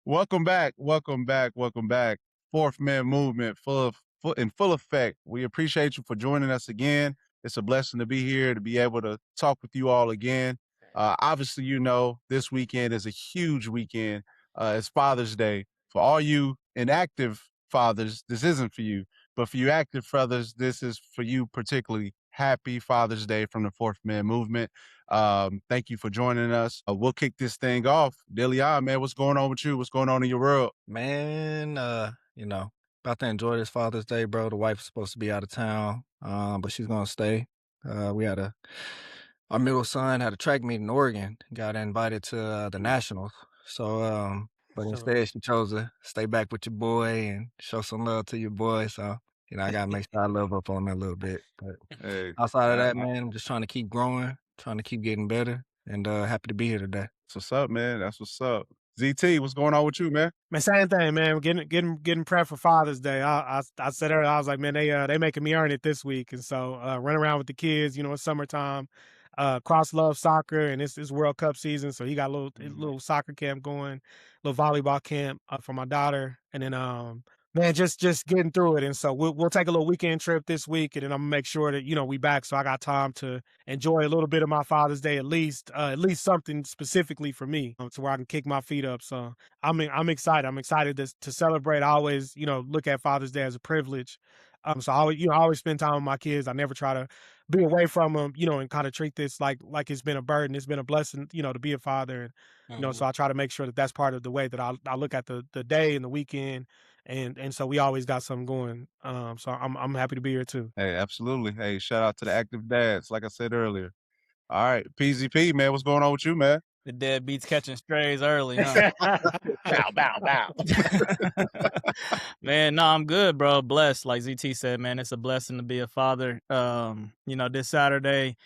Welcome back. Welcome back. Welcome back. Fourth Man Movement, in full effect. We appreciate you for joining us again. It's a blessing to be here to be able to talk with you all again. Obviously, this weekend is a huge weekend. It's Father's Day. For all you inactive fathers, this isn't for you. But for you active fathers, this is for you particularly. Happy Father's Day from the Fourth Man Movement. Thank you for joining us. We'll kick this thing off. Delion, man, what's going on with you? What's going on in your world? Man, about to enjoy this Father's Day, bro. The wife's supposed to be out of town, but she's gonna stay. We had our middle son had a track meet in Oregon, got invited to the nationals. But So instead she chose to stay back with your boy and show some love to your boy. So, I gotta make sure I love up on that a little bit. But Hey, outside of uh, that, man, I'm just trying to keep growing, trying to keep getting better, and happy to be here today. that's what's up, man. That's what's up. ZT, what's going on with you, man? man, same thing, man. Getting prepped for Father's Day. I said earlier, I was like, man, they making me earn it this week, and so run around with the kids. It's summertime. Cross love soccer, and it's World Cup season, so he got a little soccer camp going, little volleyball camp for my daughter, and then man, just getting through it. And so we'll take a little weekend trip this week, and then I'm gonna make sure that we back, so I got time to enjoy a little bit of my Father's Day at least something specifically for me, to where I can kick my feet up. So I'm excited. I'm excited to celebrate. I always, look at Father's Day as a privilege. So I always spend time with my kids. I never try to be away from them, and kind of treat this like it's been a burden. It's been a blessing, to be a father. And, so Mhm. I try to make sure that that's part of the way that I look at the day and the weekend. And so we always got something going. So I'm happy to be here too. Hey, absolutely. Hey, shout out to the active dads, like I said earlier. All right, PZP, man, what's going on with you, man? The deadbeats catching strays early, huh? Bow, bow, bow. Man, no, I'm good, bro. Blessed, like ZT said, man. It's a blessing to be a father. This Saturday,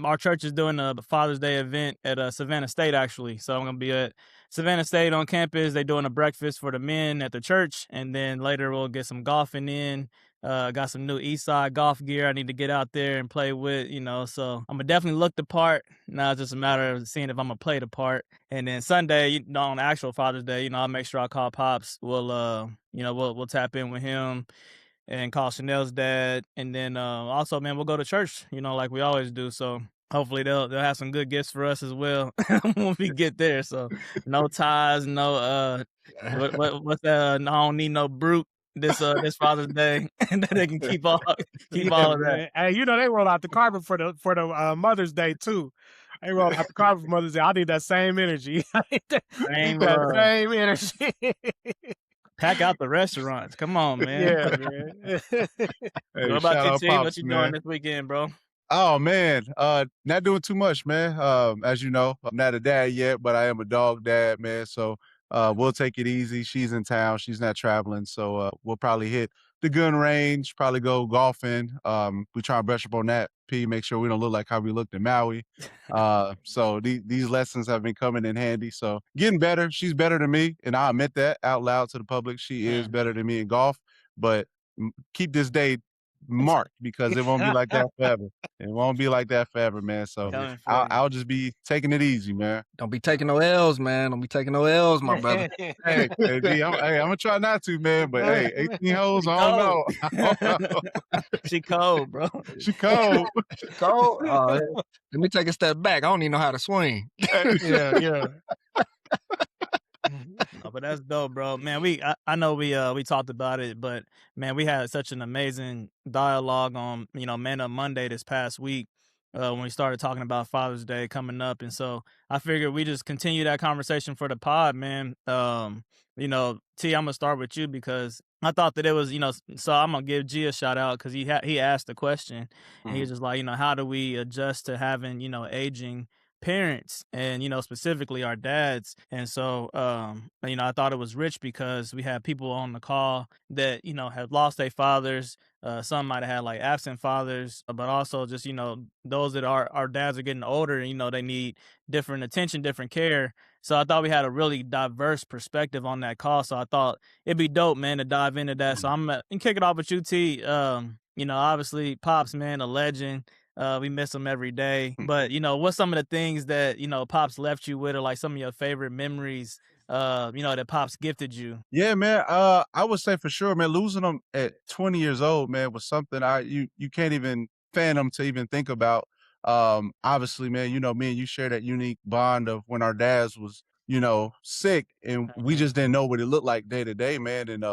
our church is doing a Father's Day event at Savannah State, actually. So I'm gonna be at Savannah State on campus. They're doing a breakfast for the men at the church, and then later we'll get some golfing in. Got some new Eastside golf gear I need to get out there and play with, so I'm gonna definitely look the part. Now it's just a matter of seeing if I'm gonna play the part. And then Sunday, on the actual Father's Day, I'll make sure I call Pops. We'll tap in with him and call Chanel's dad. And then also, man, we'll go to church, like we always do. So hopefully they'll have some good gifts for us as well when we get there. So no ties, no what's that? I don't need no brute this Father's Day, and then they can keep Yeah, all of that. man. Hey, they roll out the carpet for the Mother's Day too. They roll out the carpet for Mother's Day. I need that same energy. I need Same that love. same energy. Pack out the restaurants. Come on, man. Yeah, man. What Hey, about shout you, out T? What Pops, you doing man. this weekend, bro? Oh man, not doing too much, man. As you know, I'm not a dad yet, but I am a dog dad, man. So we'll take it easy. She's in town, she's not traveling, so we'll probably hit the gun range, probably go golfing. We try and brush up on that. Make sure we don't look like how we looked in Maui. So these lessons have been coming in handy. So getting better. She's better than me, and I admit that out loud to the public. She is better than me in golf, but keep this day marked because it won't be like that forever. It won't be like that forever, man. So Yeah. Coming for you. I'll just be taking it easy, man. Don't be taking no L's, man. Don't be taking no L's, my brother. Hey, I'm gonna try not to, man. But hey, 18 holes, She I don't cold. know. I don't know. She cold, bro. She cold. Go. Let me take a step back. I don't even know how to swing. Yeah, yeah. No, but that's dope, bro. Man, I know we talked about it, but man, we had such an amazing dialogue on Man Up Monday this past week when we started talking about Father's Day coming up, and so I figured we just continue that conversation for the pod, man. T, I'm gonna start with you because I thought that it was so I'm gonna give G a shout out because he asked the question and he was just like how do we adjust to having aging parents and specifically our dads. And so I thought it was rich because we had people on the call that have lost their fathers. Some might have had like absent fathers, but also just those that our dads are getting older and they need different attention, different care. So I thought we had a really diverse perspective on that call. So I thought it'd be dope, man, to dive into that. So I'm gonna kick it off with you, T. Obviously Pops, man, a legend. We miss him every day. But, what's some of the things that, Pops left you with or like some of your favorite memories that pops gifted you? Yeah, man. I would say for sure, man, losing them at 20 years old, man, was something you can't even fathom to even think about. Obviously, man, me and you share that unique bond of when our dads was, sick and we Mhm. just didn't know what it looked like day to day, man. And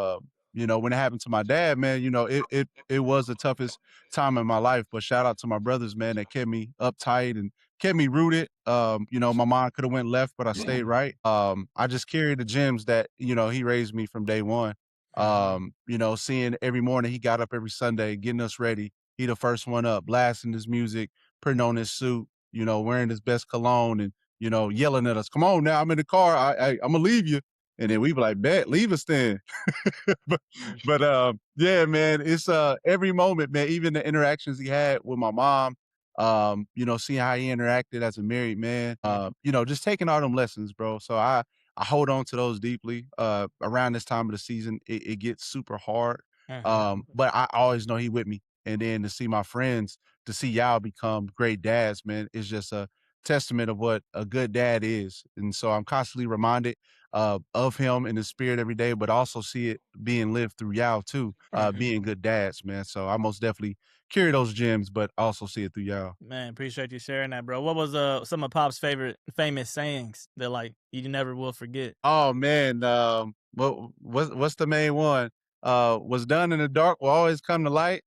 when it happened to my dad, man, it was the toughest time in my life. But shout out to my brothers, man, that kept me uptight and kept me rooted. My mind could have went left, but I stayed right. I just carry the gems that, he raised me from day one. Mhm. Seeing every morning he got up every Sunday, getting us ready. He the first one up, blasting his music, putting on his suit, wearing his best cologne and, yelling at us, come on now, I'm in the car. I'm gonna leave you. And then we be like, bet, leave us then. but yeah, man, it's every moment, man, even the interactions he had with my mom, seeing how he interacted as a married man, just taking all them lessons, bro. So I hold on to those deeply. Around this time of the season, it gets super hard. Mhm. But I always know he with me. And then to see my friends, to see y'all become great dads, man, is just a testament of what a good dad is. And so I'm constantly reminded of him in the spirit every day, but also see it being lived through y'all too, Mhm. being good dads, man. So I most definitely carry those gems, but also see it through y'all. Man, appreciate you sharing that, bro. What was some of Pop's favorite famous sayings that like you never will forget? Oh man, what's the main one? What's done in the dark will always come to light.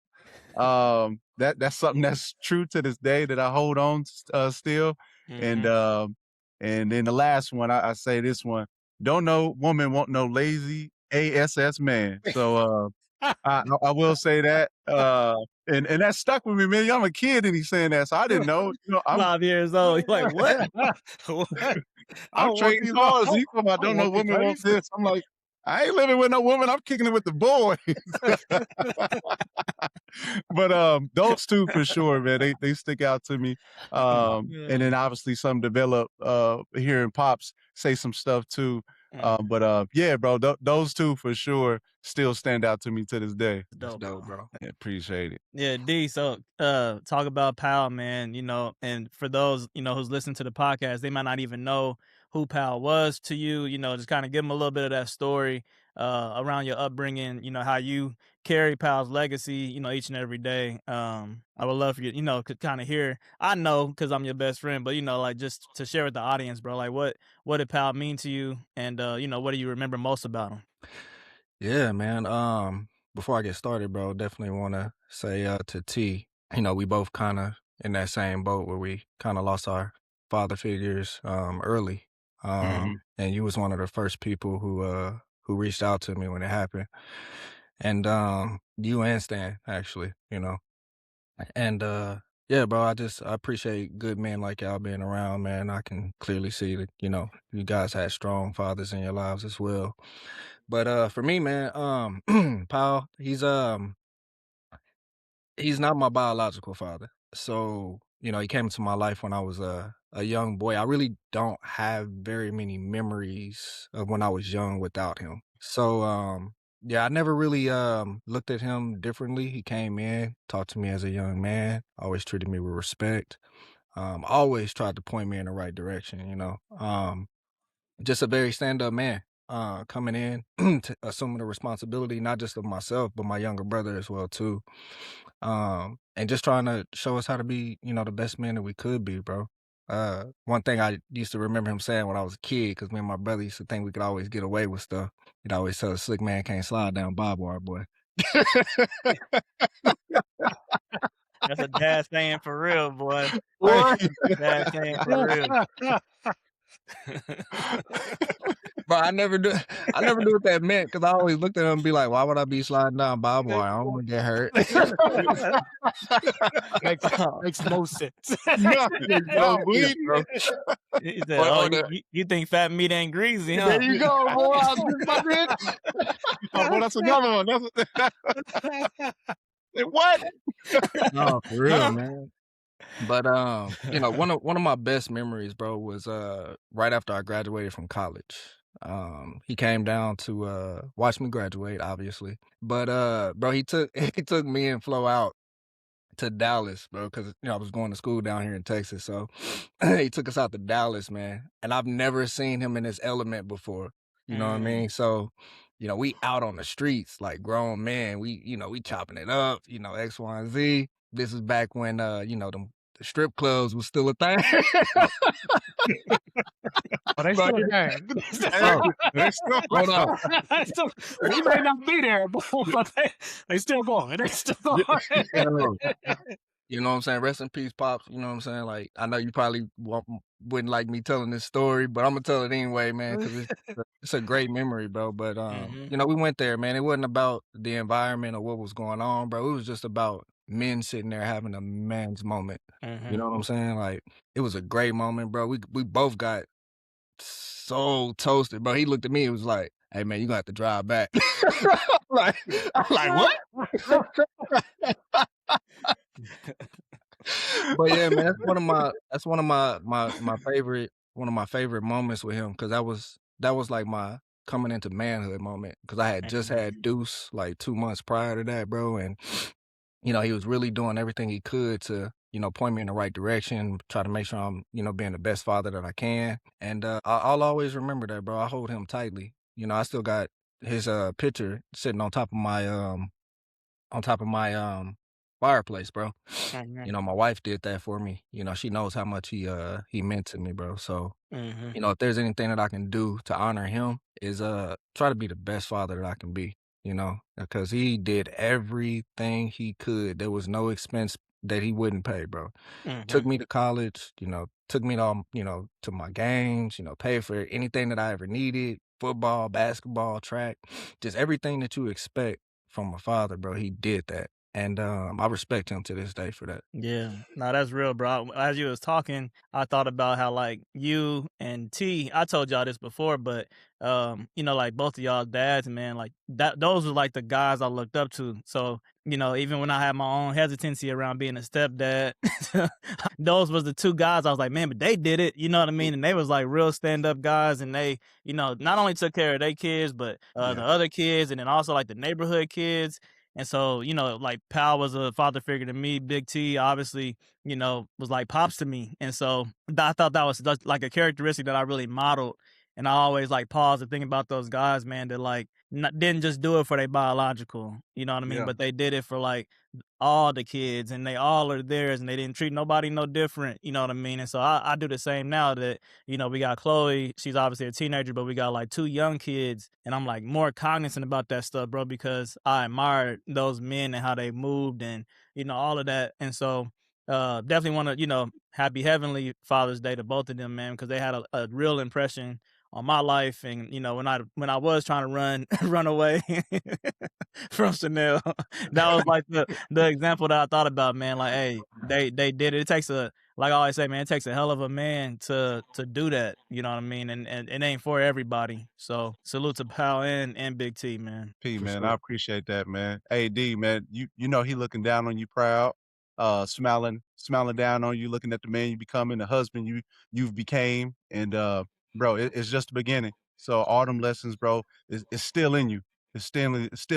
That's something that's true to this day that I hold on still. And Mhm. and then the last one, I say this one: don't no woman want no lazy ass man. So I will say that. And that stuck with me, man. I'm a kid and he's saying that, so I didn't know. 5 years old. You're like, what? What? I I'm don't want trading these. cars. You talking I about don't don't know want these women want ladies. this. I'm like, I ain't living with no woman. I'm kicking it with the boys. But those two for sure, man. They stick out to me. And then obviously some develop hearing Pops say some stuff too. Mhm. But yeah, bro, those two for sure still stand out to me to this day. That's Dope, dope, bro. bro. I appreciate it. Yeah, D. So, talk about Pal, man. And for those who's listening to the podcast, they might not even know who Pal was to you. Just kind of give them a little bit of that story around your upbringing. How you carry Pal's legacy. Each and every day. I would love for you, could kind of hear. I know because I'm your best friend, but like just to share with the audience, bro. Like what did Pal mean to you, and what do you remember most about him? Yeah, man. Before I get started, bro, definitely want to say to T, we both kind of in that same boat where we kind of lost our father figures early. Mhm. And you was one of the first people who reached out to me when it happened. And you and Stan, actually, And yeah, bro, I appreciate good men like y'all being around, man. I can clearly see that, you guys had strong fathers in your lives as well. But for me, man, Paul, he's not my biological father. So, he came into my life when I was a young boy. I really don't have very many memories of when I was young without him. So, yeah, I never really looked at him differently. He came in, talked to me as a young man, always treated me with respect. Always tried to point me in the right direction. Just a very stand-up man, coming in, assuming the responsibility not just of myself, but my younger brother as well too. And just trying to show us how to be, the best man that we could be, bro. One thing I used to remember him saying when I was a kid, because me and my brother used to think we could always get away with stuff. He'd always tell us, "Slick man can't slide down barbed wire, boy." That's a dad saying for real, boy. What? Dad saying for real. Bro, I never knew what that meant because I always looked at him and be like, "Why would I be sliding down barbed wire? I don't want to get hurt." makes makes no sense. Nothing. No I'm sense, bleeding. bro. He said, Or, "Oh, or the, you think fat meat ain't greasy, huh?" there you go, boy. I was just about to Oh, well, that's another one. What? No, for real, man. But one of my best memories, bro, was right after I graduated from college. He came down to watch me graduate, obviously. But bro, he took he took me and Flo out to Dallas, bro, because I was going to school down here in Texas. So he took us out to Dallas, man. And I've never seen him in his element before. You know what I Mm. mean? So, we out on the streets like grown men. We chopping it up, X, Y, and Z. This is back when the strip clubs was still a thing. Oh, they Bro, still a thing. They still- bro, They still hold on. they still- we may not be there, but they still going. They still going. Yo, you know what I'm saying? Rest in peace, Pops. You know what I'm saying? Like, I know you probably wouldn't like me telling this story, but I'm gonna tell it anyway, man, because it's a great memory, bro. But Mhm. we went there, man. It wasn't about the environment or what was going on, bro. It was just about men sitting there having a man's moment. You Mhm. know what I'm saying? Like, it was a great moment, bro. We both got so toasted, bro. He looked at me, it was like, "Hey, man, you gonna have to drive back." I'm like, what? But yeah, man, that's one of my favorite moments with him because that was like my coming into manhood moment because I had just Mhm. had Deuce like 2 months prior to that, bro, and he was really doing everything he could to point me in the right direction, try to make sure I'm being the best father that I can, and I'll always remember that, bro. I hold him tightly. I still got his picture sitting on top of my fireplace, bro. Mhm. My wife did that for me. She knows how much he meant to me, bro. So, Mhm. if there's anything that I can do to honor him is try to be the best father that I can be, because he did everything he could. There was no expense that he wouldn't pay, bro. Took Mhm. me to college, took me to to my games, paid for anything that I ever needed, football, basketball, track, just everything that you expect from a father, bro. He did that. And I respect him to this day for that. Yeah, no, that's real, bro. As you was talking, I thought about how like you and T. I told y'all this before, but like both of y'all dads, man, like that. Those were like the guys I looked up to. So even when I had my own hesitancy around being a stepdad, those was the two guys I was like, man, but they did it. You know what I mean? And they was like real stand up guys, and they not only took care of their kids, but the Yeah. other kids, and then also like the neighborhood kids. And so, like Pal was a father figure to me. Big T, obviously, was like pops to me. And so I thought that was just like a characteristic that I really modeled. And I always like pause and think about those guys, man, that like didn't just do it for their biological, you know what I mean? Yeah. But they did it for like all the kids, and they all are theirs, and they didn't treat nobody no different, you know what I mean? And so I do the same now that, we got Chloe, she's obviously a teenager, but we got like two young kids, and I'm like more cognizant about that stuff, bro, because I admired those men and how they moved and, all of that. And so definitely want to, happy heavenly Father's Day to both of them, man, because they had a real impression on my life. And, when I was trying to run away from Chanel, that was like the example that I thought about, man. Like, hey, they did it. It takes like I always say, man, it takes a hell of a man to do that. You know what I mean? And it ain't for everybody. So salute to Pal and Big T, man. P, For man, I sure. appreciate that, man. Hey, D, man, you know he looking down on you proud, smiling down on you, looking at the man you becoming, the husband you've became, and bro, it's just the beginning. So all them lessons, bro, is still in you. It's still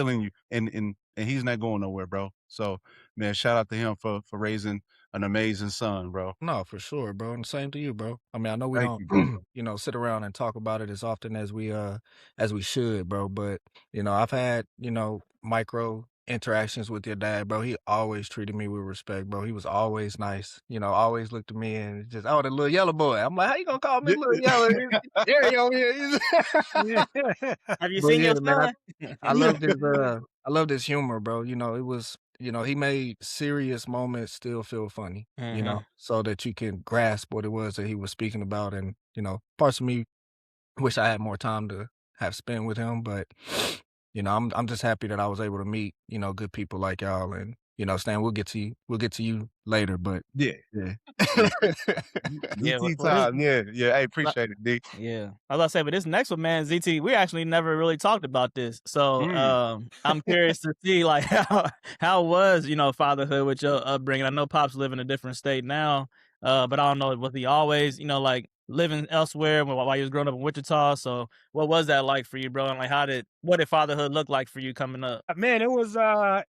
in you, and he's not going nowhere, bro. So, man, shout out to him for raising an amazing son, bro. No, for sure, bro. And same to you, bro. I mean, I know we Thank don't, you, bro. sit around and talk about it as often as we should, bro. But, I've had, micro interactions with your dad, bro. He always treated me with respect, bro. He was always nice, always looked at me and just, oh, the little yellow boy. I'm like, how you gonna call me Yeah. little yellow? Gary over here. Have you But seen yeah, your man, son? I loved his humor, bro. It was, he made serious moments still feel funny, Mhm. so that you can grasp what it was that he was speaking about. And, parts of me wish I had more time to have spent with him, but I'm just happy that I was able to meet, good people like y'all. And, Stan, we'll get to you later, but Yeah, yeah. Yeah, DT well, this time, yeah, yeah. Hey, Like, appreciate it, D. yeah, I was gonna say, but this next one, man, ZT, we actually never really talked about this. So Mm. I'm curious to see like how was fatherhood with your upbringing. I know Pops live in a different state now, but I don't know, was he always like living elsewhere while you was growing up in Wichita? So what was that like for you, bro? And like what did fatherhood look like for you coming up? Man, it wasn't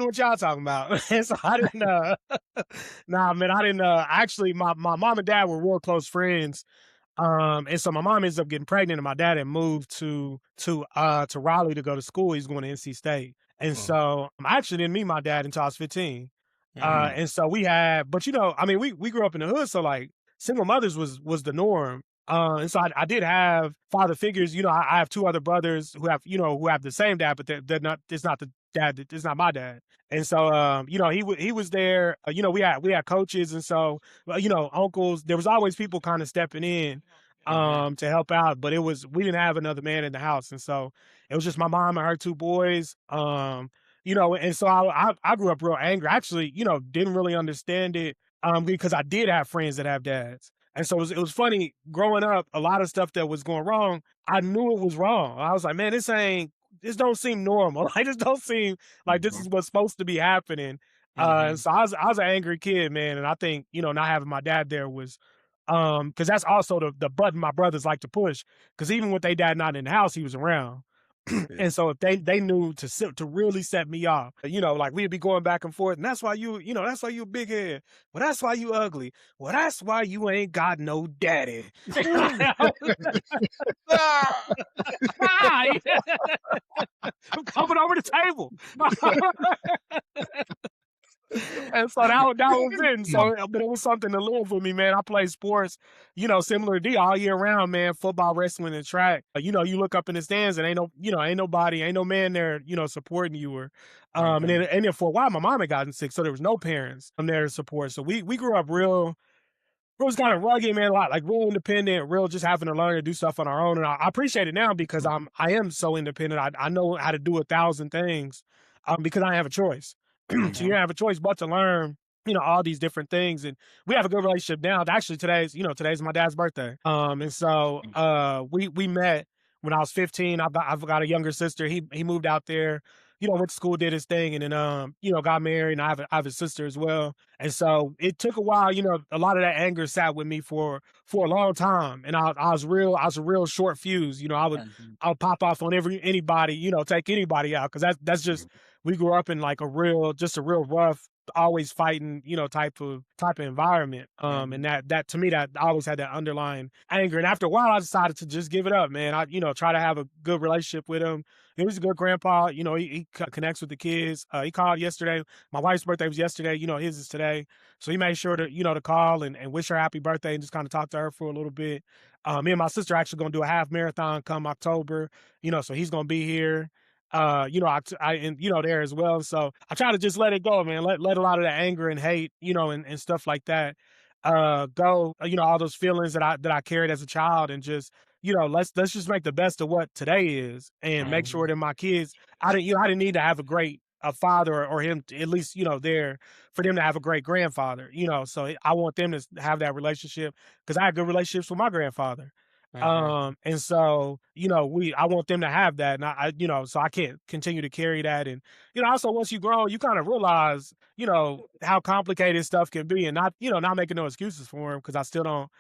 what y'all talking about. So I didn't nah, man, I didn't actually my mom and dad were real close friends. And so my mom ends up getting pregnant, and my dad had moved to Raleigh to go to school. He's going to NC State, and Mm. so I actually didn't meet my dad until I was 15. Mhm. And so but I mean, we grew up in the hood, so like single mothers was the norm. And so I did have father figures. I have two other brothers who have the same dad, but they're not. It's not the dad. It's not my dad. And so he was there. We had coaches, and so uncles. There was always people kind of stepping in Mhm. to help out, but we didn't have another man in the house, and so it was just my mom and her two boys. And so I grew up real angry. I actually, didn't really understand it because I did have friends that have dads. And so it was funny growing up, a lot of stuff that was going wrong, I knew it was wrong. I was like, man, this don't seem normal. Like this don't seem like this Mhm. is what's supposed to be happening. And Mhm. so I was an angry kid, man. And I think, not having my dad there was because that's also the button my brothers like to push. Because even with their dad not in the house, he was around. Yeah. And so if they knew to really set me off, like we'd be going back and forth, and that's why that's why you a big head. Well, that's why you ugly. Well, that's why you ain't got no daddy. I'm coming over the table. And so that was it. And so, but it was something to live with me, man. I played sports, similar to D all year round, man. Football, wrestling, and track. You look up in the stands and ain't nobody, ain't no man there, supporting you and then Mhm. for a while my mom had gotten sick, so there was no parents there to support. So we grew up real was kind of rugged, man, a lot like real independent, real just having to learn to do stuff on our own. And I appreciate it now because I am so independent. I know how to do 1,000 things because I don't have a choice. So you Mhm. don't have a choice but to learn, all these different things. And we have a good relationship now. Actually, today's my dad's birthday. And so we met when I was 15. I've got a younger sister. He moved out there, went to school, did his thing, and then got married. And I have a sister as well. And so it took a while, a lot of that anger sat with me for a long time. And I was a real short fuse. Mhm. I would pop off on anybody, take anybody out. Cause that's just we grew up in like just a real rough, always fighting, type of environment. And Mhm. that to me that I always had that underlying anger. And after a while I decided to just give it up, man. I, try to have a good relationship with him. He was a good grandpa, he connects with the kids. He called yesterday. My wife's birthday was yesterday, his is today. So he made sure to call and wish her happy birthday and just kind of talk to her for a little bit. Me and my sister actually gonna do a half marathon come October, so he's gonna be here. And there as well. So I try to just let it go, man. Let a lot of that anger and hate, and stuff like that go, all those feelings that I carried as a child and just, let's just make the best of what today is and make sure Mhm. that my kids, I didn't need to have a father or him to, at least, there for them to have a great grandfather, so I want them to have that relationship because I had good relationships with my grandfather. Mhm. And so, I want them to have that. And so I can't continue to carry that. And, also once you grow, you kind of realize, how complicated stuff can be and not making no excuses for him because I still don't,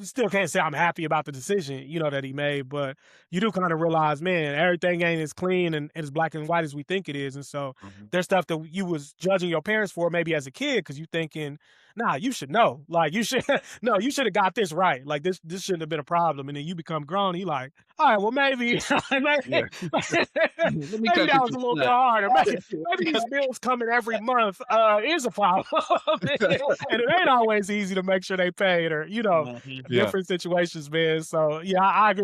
still can't say I'm happy about the decision, that he made. But you do kind of realize, man, everything ain't as clean and as black and white as we think it is. And so Mhm. there's stuff that you was judging your parents for maybe as a kid because you thinking, nah, you should know. Like you should no, you should have got this right. Like this shouldn't have been a problem. And then you become grown, and you like, all right, well maybe Yeah. maybe, Let me maybe cut that you was some a little bit slack. harder. Maybe these bills coming every month is a problem. And it ain't always easy to make sure they paid or, Mhm. Yeah. different situations, man. So yeah, I agree.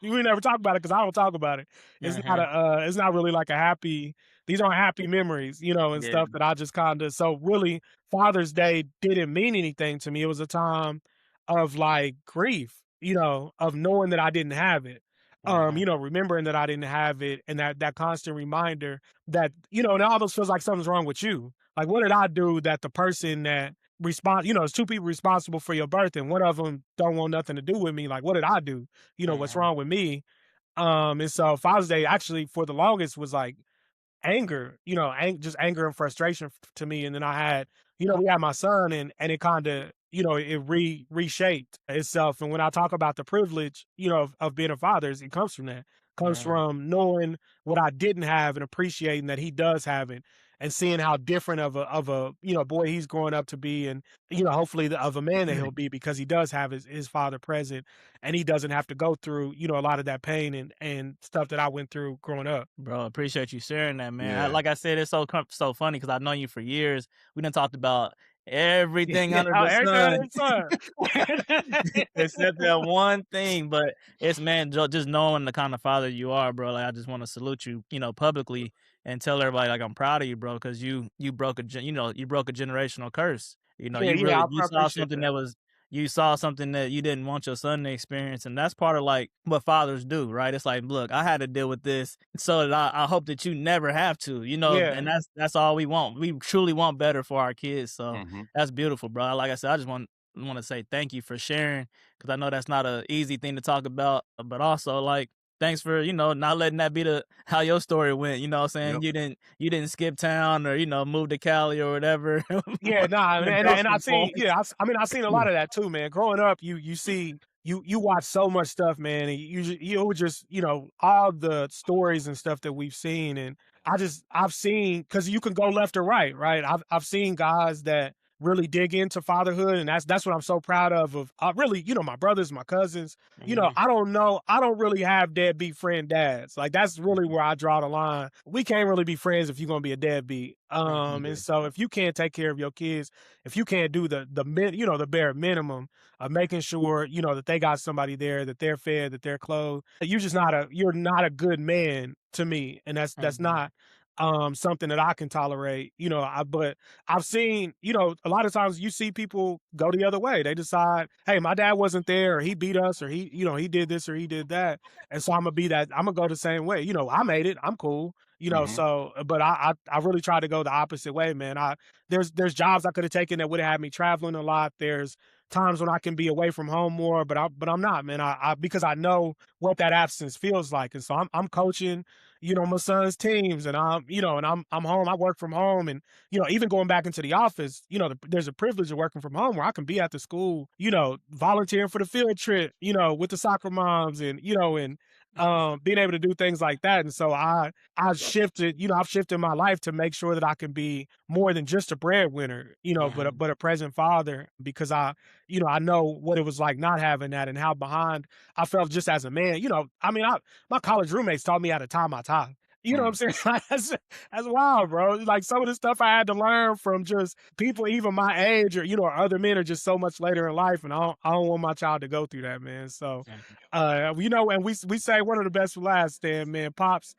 We never talk about it because I don't talk about it. Mhm. It's not really like a happy, these aren't happy memories, and Yeah. stuff that I just kind of, so really Father's Day didn't mean anything to me. It was a time of like grief, of knowing that I didn't have it. Mhm. Remembering that I didn't have it and that constant reminder that, and it almost feels like something's wrong with you. Like, what did I do that the person that there's two people responsible for your birth and one of them don't want nothing to do with me. Like, what did I do? What's Mhm. wrong with me? And so Father's Day actually for the longest was like anger, just anger and frustration to me. And then I had, we had my son and it kind of, it reshaped itself. And when I talk about the privilege, of being a father, it comes from that. Comes Mhm. from knowing what I didn't have and appreciating that he does have it. and seeing how different of a boy he's growing up to be, and hopefully of a man that he'll be, because he does have his father present, and he doesn't have to go through a lot of that pain and stuff that I went through growing up. Bro, appreciate you sharing that, man. Yeah. Like I said, it's so funny because I've known you for years. We done talked about everything Yeah, under the everything sun under the sun. except that one thing. But it's, man, just knowing the kind of father you are, bro. Like, I just want to salute you, publicly, and tell everybody like I'm proud of you, bro, because you broke you broke a generational curse. Yeah, You yeah, really I appreciate that. you saw something that you didn't want your son to experience, and that's part of like what fathers do, right? It's like, look, I had to deal with this, so that I hope that you never have to, Yeah. and that's all we want. We truly want better for our kids, so Hmm. that's beautiful, bro. Like I said, I just want to say thank you for sharing, because I know that's not a easy thing to talk about, but also like, thanks for not letting that be the how your story went. You know what I'm saying? Yep. You didn't skip town, or move to Cali or whatever. Yeah, nah, The and I Gulf seen, Boys. I mean, I seen a lot of that too, man. Growing up, you see, you watch so much stuff, man, and you would just, all the stories and stuff that we've seen, and I've seen, because you can go left or right, right? I've seen guys that really dig into fatherhood, and that's what I'm so proud of really, my brothers, my cousins. Mhm. I don't really have deadbeat friend dads. Like, that's really where I draw the line. We can't really be friends if you're gonna be a deadbeat. Mhm. And so if you can't take care of your kids, if you can't do the bare minimum of making sure, that they got somebody there, that they're fed, that they're clothed, you're not a good man to me. And that's Mhm. not something that I can tolerate. But I've seen, a lot of times you see people go the other way. They decide, hey, my dad wasn't there, or he beat us, or he did this or he did that. And so I'm gonna go the same way. I made it. I'm cool. Hmm. So, but I really try to go the opposite way, man. There's jobs I could have taken that would have had me traveling a lot. There's times when I can be away from home more, but I'm not, man. Because I know what that absence feels like. And so I'm coaching, my son's teams, and I'm home. I work from home, and even going back into the office, there's a privilege of working from home where I can be at the school, volunteering for the field trip, with the soccer moms, and being able to do things like that. And so I've shifted my life to make sure that I can be more than just a breadwinner, but Mhm. a present father, because I know what it was like not having that, and how behind I felt just as a man. I mean, my college roommates taught me how to tie my tie. You know what I'm saying? Like, that's wild, bro. Like, some of the stuff I had to learn from just people even my age, or or other men, are just so much later in life, and I don't want my child to go through that, man. So, and we say one of the best for last, Stan, man. Pops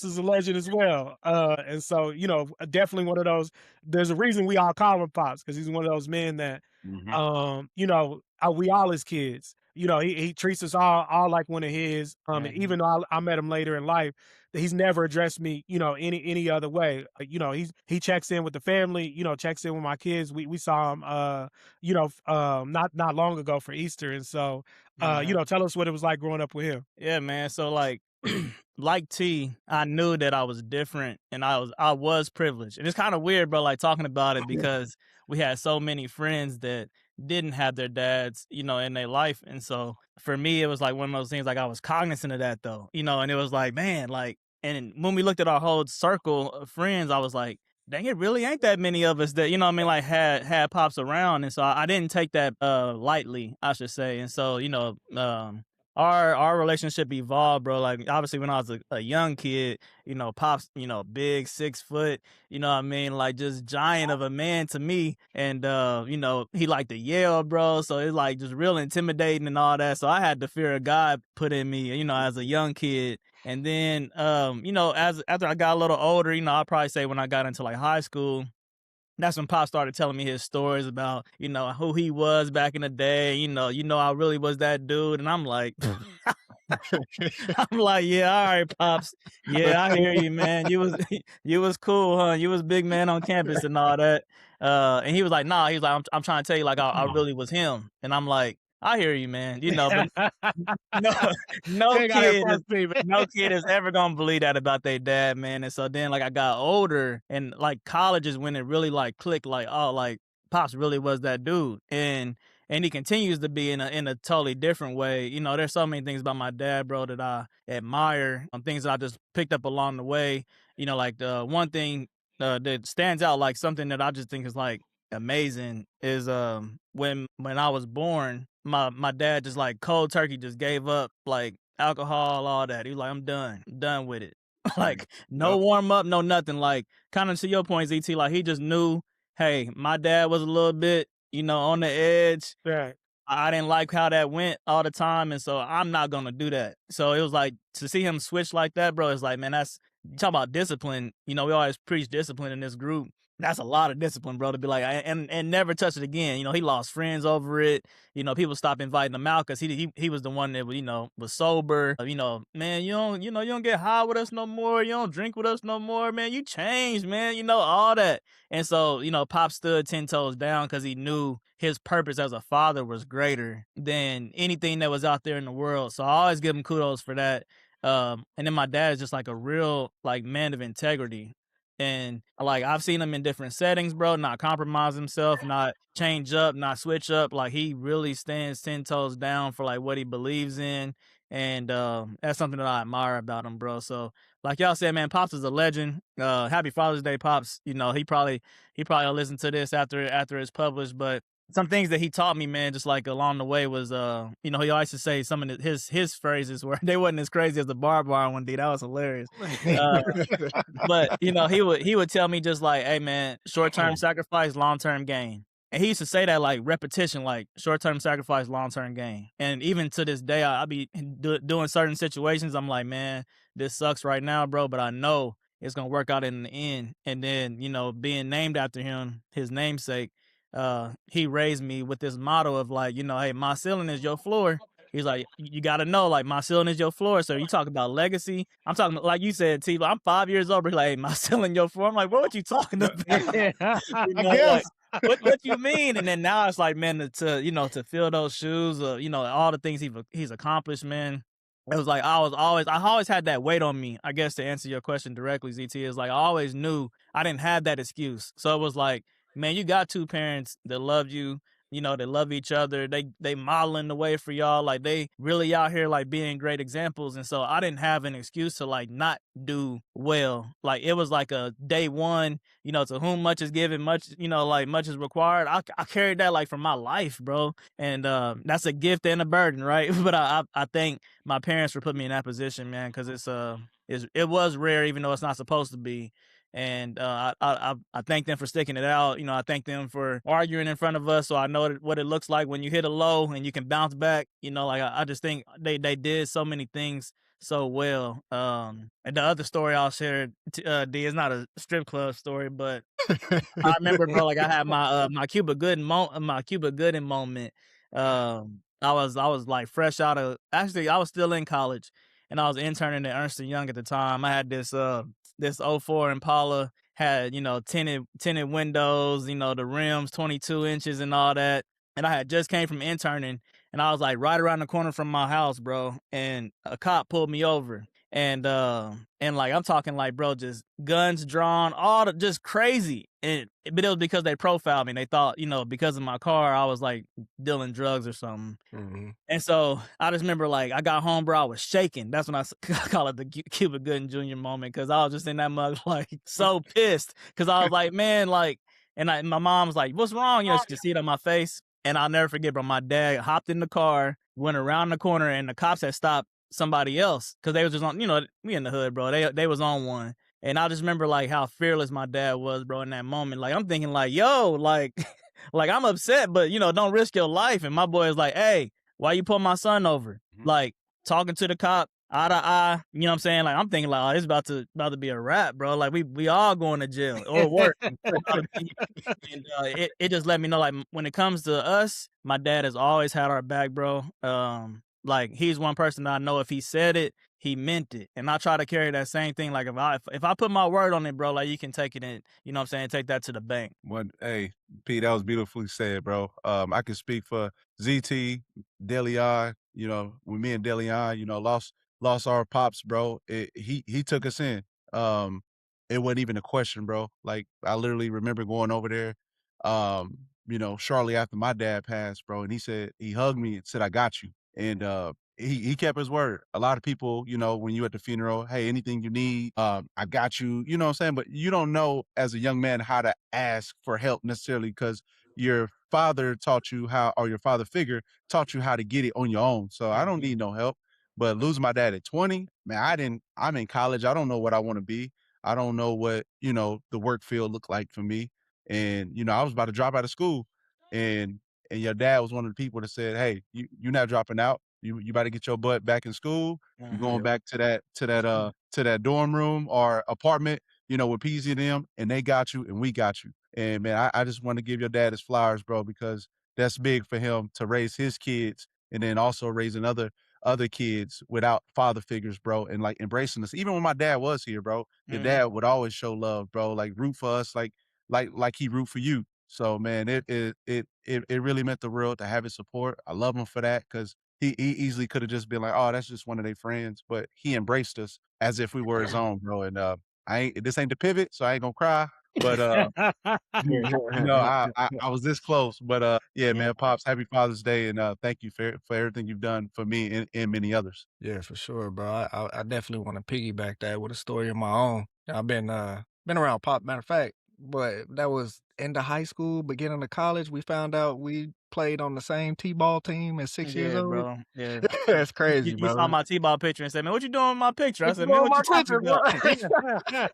is a legend as well. And so, definitely one of those. There's a reason we all call him Pops, because he's one of those men that, Hmm. we all his kids. He treats us all like one of his. And Mhm. even though I met him later in life, that he's never addressed me, any other way. He checks in with the family, checks in with my kids. We saw him, not long ago for Easter, and so, Mhm. tell us what it was like growing up with him. Yeah, man. So like, like T, I knew that I was different, and I was privileged. And it's kind of weird, bro, like talking about it, because we had so many friends that didn't have their dads, in their life. And so for me, it was like one of those things, like I was cognizant of that though, and it was like, man, like, and when we looked at our whole circle of friends, I was like, dang, it really ain't that many of us that, like had pops around. And so I didn't take that lightly, I should say. And so, our relationship evolved, bro. Like, obviously when I was a young kid, pops, big 6 foot, like just giant of a man to me. And he liked to yell, bro. So it's like just real intimidating and all that. So I had the fear of God put in me, as a young kid. And then as after I got a little older, I'd probably say when I got into like high school, that's when Pop started telling me his stories about, who he was back in the day. I really was that dude. And I'm like, I'm like, yeah, all right, Pops. Yeah, I hear you, man. You was you was cool, huh? You was big man on campus and all that. And he was like, nah, he was like, I'm trying to tell you, like, I really was him. And I'm like, I hear you, man. But no, You no ain't gotta kid is impress me, man. no kid is ever gonna believe that about their dad, man. And so then, like, I got older, and like college is when it really like clicked, like, oh, like Pops really was that dude, and he continues to be in a totally different way. There's so many things about my dad, bro, that I admire. Things that I just picked up along the way. Like the one thing that stands out, like something that I just think is like amazing is when I was born, my dad just like cold turkey just gave up like alcohol, all that. He was like, I'm done with it. Mm. Like no Yep. warm up, no nothing. Like kind of to your point, ZT, like he just knew, hey, my dad was a little bit, on the edge. Right. I didn't like how that went all the time, and so I'm not gonna do that. So it was like to see him switch like that, bro. It's like, man, that's you talk about discipline. We always preach discipline in this group. That's a lot of discipline, bro. To be like, and never touch it again. He lost friends over it. People stopped inviting him out because he was the one that was sober. Man, you don't get high with us no more. You don't drink with us no more, man. You changed, man. All that. And so, Pop stood 10 toes down because he knew his purpose as a father was greater than anything that was out there in the world. So I always give him kudos for that. And then my dad is just like a real like man of integrity. And like I've seen him in different settings, bro, not compromise himself, not change up, not switch up. Like he really stands 10 toes down for like what he believes in. And that's something that I admire about him, bro. So like y'all said, man, Pops is a legend. Happy Father's Day, Pops. He probably will listen to this after it's published. But some things that he taught me, man, just like along the way was, he always to say some of his phrases where they wasn't as crazy as the Barb Bar one, D. That was hilarious. But he would tell me just like, hey, man, short term sacrifice, long term gain. And he used to say that like repetition, like short term sacrifice, long term gain. And even to this day, I be doing certain situations. I'm like, man, this sucks right now, bro, but I know it's gonna work out in the end. And then being named after him, his namesake, he raised me with this motto of like, hey, my ceiling is your floor. He's like, you got to know, like, my ceiling is your floor. So you talk about legacy. I'm talking, like you said, T. I'm 5 years old. He's like, hey, my ceiling your floor. I'm like, what you talking about? I Like, guess. what you mean? And then now it's like, man, to fill those shoes, all the things he's accomplished, man. It was like I always had that weight on me. I guess to answer your question directly, ZT, is like I always knew I didn't have that excuse. So it was like, man, you got two parents that love you, they love each other. They modeling the way for y'all. Like they really out here like being great examples. And so I didn't have an excuse to like not do well. Like it was like a day one, to whom much is given, much, like much is required. I carried that like from my life, bro. And that's a gift and a burden, right? But I thank my parents for putting me in that position, man, because it was rare, even though it's not supposed to be. And I thank them for sticking it out. I thank them for arguing in front of us, so I know what it looks like when you hit a low and you can bounce back. Like I just think they did so many things so well. And the other story I'll share, D, is not a strip club story, but I remember, bro, like I had my Cuba Gooding moment. I was like fresh out of, actually I was still in college, and I was interning at Ernst & Young at the time. I had this 04 Impala, had tinted windows, the rims 22 inches and all that. And I had just came from interning, and I was like right around the corner from my house, bro. And a cop pulled me over, and like I'm talking like, bro, just guns drawn, just crazy. But it was because they profiled me. They thought, because of my car, I was like dealing drugs or something. Mm-hmm. And so I just remember like I got home, bro, I was shaking. That's when I call it the Cuba Gooding Jr. moment, because I was just in that mug like so pissed, because I was like, man, like, and my mom was like, what's wrong? She could see it on my face. And I'll never forget, bro, my dad hopped in the car, went around the corner, and the cops had stopped somebody else because they was just on, we in the hood, bro. They was on one. And I just remember like how fearless my dad was, bro, in that moment. Like I'm thinking like, yo, like, like I'm upset, but don't risk your life. And my boy is like, hey, why you pull my son over? Mhm. Like talking to the cop eye to eye. You know what I'm saying? Like I'm thinking like, oh, it's about to be a wrap, bro. Like we all going to jail or worse. And it just let me know, like when it comes to us, my dad has always had our back, bro. Like he's one person that I know if he said it, he meant it. And I try to carry that same thing. Like if I put my word on it, bro, like you can take it in, take that to the bank. Hey, Pete, that was beautifully said, bro. I can speak for ZT, Deleon, when me and Deleon, lost our pops, bro. He took us in. It wasn't even a question, bro. Like I literally remember going over there, shortly after my dad passed, bro, and he hugged me and said, I got you. And he kept his word. A lot of people, you know, when you at the funeral, hey, anything you need, I got you. You know what I'm saying? But you don't know as a young man how to ask for help necessarily because your father taught you how, or your father figure taught you how to get it on your own. So I don't need no help. But losing my dad at 20, man, I'm in college. I don't know what I want to be. I don't know what, you know, the work field looked like for me. And, you know, I was about to drop out of school and your dad was one of the people that said, "Hey, you're not dropping out. You about to get your butt back in school. You're going back to that dorm room or apartment, you know, with PZ and them, and they got you and we got you." And man, I just want to give your dad his flowers, bro, because that's big for him to raise his kids and then also raising other kids without father figures, bro, and like embracing us. Even when my dad was here, bro, your dad would always show love, bro, like root for us, like he root for you. So man, it really meant the world to have his support. I love him for that because he easily could have just been like, oh, that's just one of their friends, but he embraced us as if we were his own, bro. And this ain't the pivot, so I ain't gonna cry. But you know, I was this close. But yeah, man, Pops, happy Father's Day, and thank you for everything you've done for me and many others. Yeah, for sure, bro. I definitely want to piggyback that with a story of my own. I've been around Pop. Matter of fact, but that was end of high school, beginning of college. We found out we played on the same T-ball team at 6 years Yeah, old. bro. Yeah. That's crazy, You saw bro. my T-ball picture and said, "Man, what you doing with my picture?" I What you said, "Man, doing what my you talking picture, about?" bro?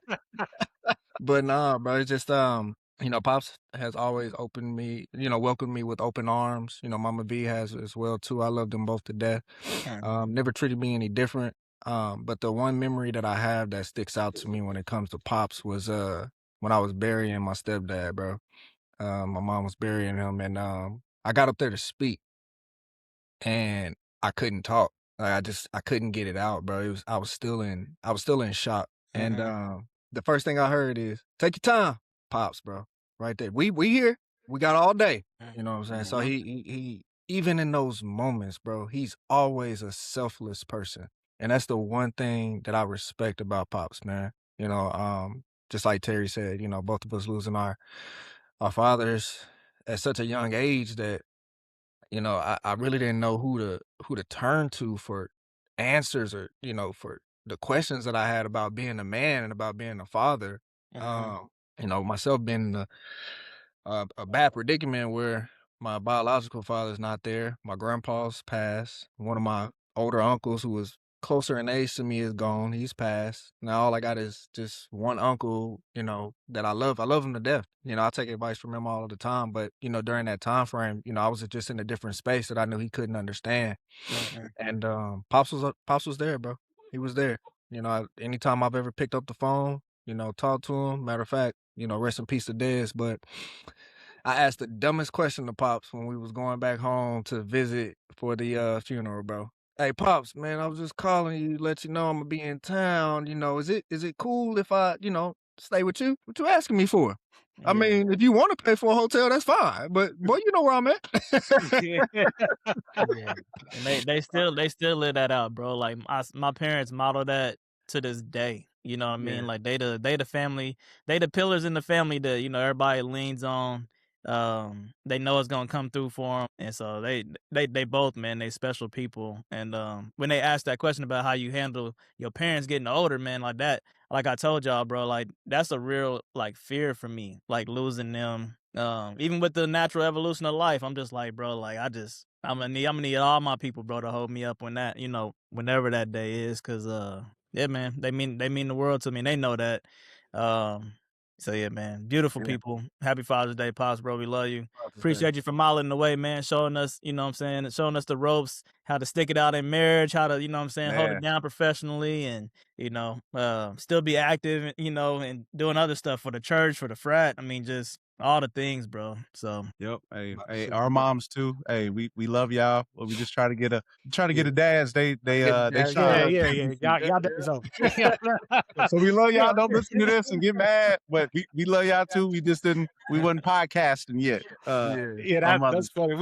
But nah, bro, it's just you know, Pops has always opened me, you know, welcomed me with open arms. You know, Mama B has as well too. I love them both to death. Never treated me any different. But the one memory that I have that sticks out to me when it comes to Pops was when I was burying my stepdad, bro. My mom was burying him and I got up there to speak and I couldn't talk. Like I couldn't get it out, bro. I was still in shock. And the first thing I heard is, "Take your time, Pops, bro." Right there. We here. We got all day. You know what I'm saying? So he even in those moments, bro, he's always a selfless person. And that's the one thing that I respect about Pops, man. You know, just like Terry said, you know, both of us losing our fathers at such a young age that you know, I really didn't know who to turn to for answers or, you know, for the questions that I had about being a man and about being a father. Um, you know, myself being in a bad predicament where my biological father's not there. My grandpa's passed. One of my older uncles who was closer in age to me is gone. He's passed. Now all I got is just one uncle, you know, that I love. I love him to death. You know, I take advice from him all the time. But, you know, during that time frame, you know, I was just in a different space that I knew he couldn't understand. And Pops was there, bro. He was there. You know, anytime I've ever picked up the phone, you know, talked to him. Matter of fact, you know, rest in peace to Dez. But I asked the dumbest question to Pops when we was going back home to visit for the funeral, bro. "Hey, Pops, man, I was just calling you to let you know I'm gonna be in town. You know, is it cool if I, you know, stay with you? What you asking me for? I Yeah. mean, if you want to pay for a hotel, that's fine. But boy, you know where I'm at." Yeah. And they still live that out, bro. Like my parents model that to this day. You know what I mean? Yeah. Like they the family, they the pillars in the family that, you know, everybody leans on. They know it's gonna come through for them, and so they both, man, they special people. And when they asked that question about how you handle your parents getting older, man, like that, like I told y'all, bro, like that's a real like fear for me, like losing them. Even with the natural evolution of life, I'm just like, bro, like I'm gonna need all my people, bro, to hold me up when that, you know, whenever that day is, cause yeah, man, they mean the world to me. And they know that. Um, so yeah, man, beautiful Yeah. people. Happy Father's Day, Pops, bro. We love you. Father's Day. Appreciate you for modeling the way, man. Showing us, you know what I'm saying, showing us the ropes, how to stick it out in marriage, how to, you know what I'm saying, hold Man. it down professionally, and you know, still be active, you know, and doing other stuff for the church, for the frat. I mean, just all the things, bro. So Yep. Hey, About to hey, say, our moms too. Hey, we love y'all. Well, we just try to get a dads. They Yeah, shine Yeah, up. yeah, yeah. Y'all days over. So we love y'all. Don't listen to this and get mad. But we love y'all too. We wasn't podcasting yet. yeah. Yeah, Our that's mothers. funny.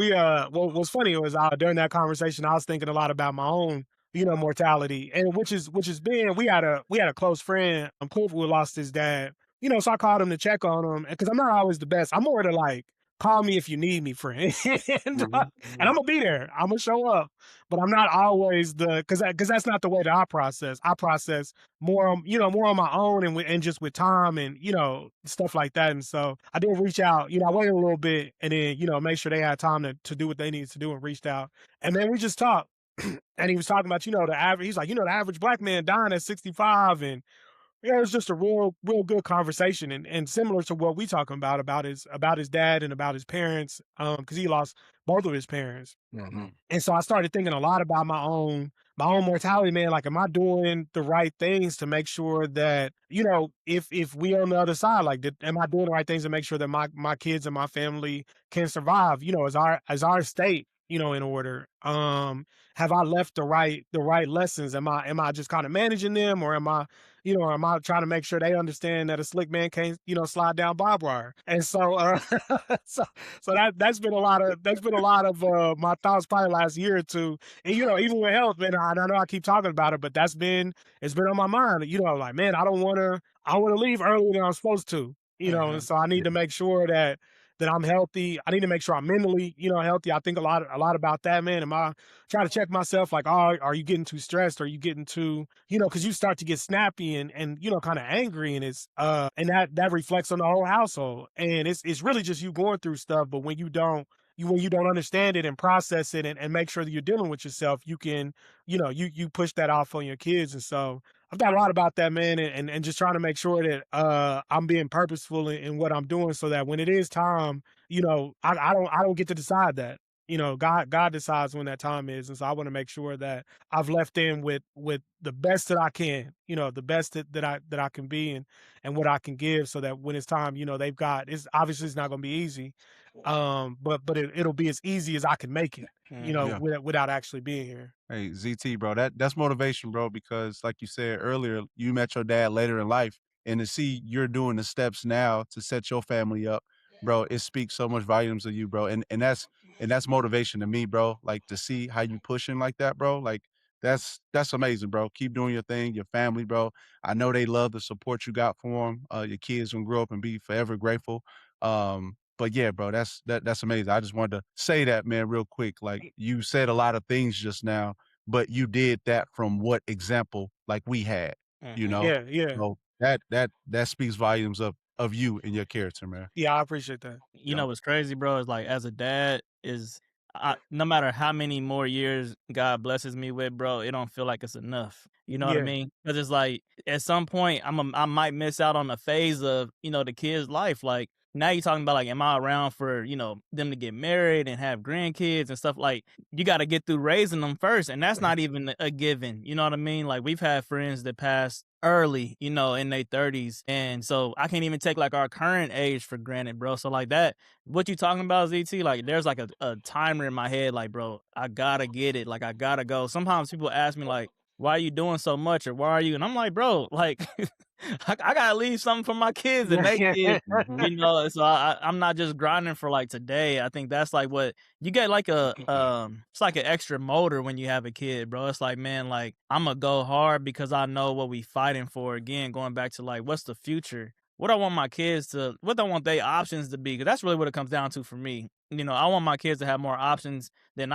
What's funny was during that conversation, I was thinking a lot about my own, you know, mortality, and which is being we had a close friend, Cliff, who lost his dad. You know, so I called him to check on him because I'm not always the best. I'm more to like call me if you need me, friend. and, Mhm, and I'm mhm. gonna be there. I'm gonna show up, but I'm not always because that's not the way that I process. I process more, more on my own and just with time and stuff like that. And so I did reach out. I waited a little bit and then make sure they had time to do what they needed to do and reached out. And then we just talked. And he was talking about the average. He's like, the average black man dying at 65, and yeah, it was just a real good conversation and similar to what we talking about his dad and about his parents, because he lost both of his parents. Mhm. And so I started thinking a lot about my own mortality, man. Like, am I doing the right things to make sure that, if we on the other side, like, am I doing the right things to make sure that my kids and my family can survive? As our state, in order. Have I left the right lessons? Am I just kind of managing them, or am I trying to make sure they understand that a slick man can't, slide down barbed wire? And so, so that's been a lot of my thoughts probably last year or two. And even with health, man, I know I keep talking about it, but it's been on my mind. Like, man, I want to leave earlier than I'm supposed to. And Mhm. so I need Yeah. to make sure that I'm healthy. I need to make sure I'm mentally, healthy. I think a lot about that, man. Am I trying to check myself like, oh, are you getting too stressed? Are you getting too, because you start to get snappy and kind of angry, and and that reflects on the whole household. And it's really just you going through stuff, but when you don't understand it and process it and make sure that you're dealing with yourself, you can, you push that off on your kids. And so I've got a lot about that, man, and just trying to make sure that I'm being purposeful in what I'm doing, so that when it is time, I don't get to decide that. God decides when that time is, and so I want to make sure that I've left in with the best that I can, the best that I can be, and what I can give, so that when it's time, they've got, it's obviously it's not going to be easy, but it'll be as easy as I can make it, Mhm. Yeah. without actually being here. Hey, ZT, bro, that's motivation, bro, because like you said earlier, you met your dad later in life, and to see you're doing the steps now to set your family up, bro, it speaks so much volumes of you, bro. And that's motivation to me, bro. Like, to see how you pushing like that, bro. Like, that's amazing, bro. Keep doing your thing, your family, bro. I know they love the support you got for them. Your kids gonna grow up and be forever grateful. But yeah, bro, that's amazing. I just wanted to say that, man, real quick. Like, you said a lot of things just now, but you did that from what example like we had, you Mhm. know? Yeah, yeah, So that speaks volumes of you and your character, man. yeah. I appreciate that. You Yep. know what's crazy, bro, is like as a dad is no matter how many more years God blesses me with, bro, it don't feel like it's enough. You know what I Yeah, mean? Because it's like at some point I might miss out on a phase of the kid's life. Like now you're talking about like, am I around for them to get married and have grandkids and stuff? Like you got to get through raising them first, and that's not even a given. You know what I mean? Like we've had friends that passed early, in their 30s. And so I can't even take like our current age for granted, bro. So like that, what you talking about, ZT? Like there's like a timer in my head, like, bro, I gotta get it. Like I gotta go. Sometimes people ask me like, why are you doing so much or why are you? And I'm like, bro, like I gotta leave something for my kids and yeah, they kids. Mhm. So I'm not just grinding for like today. I think that's like what you get like it's like an extra motor when you have a kid, bro. It's like, man, like I'm gonna go hard because I know what we fighting for. Again, going back to like, what's the future? What I want my kids to, what I want their options to be, because that's really what it comes down to for me. I want my kids to have more options than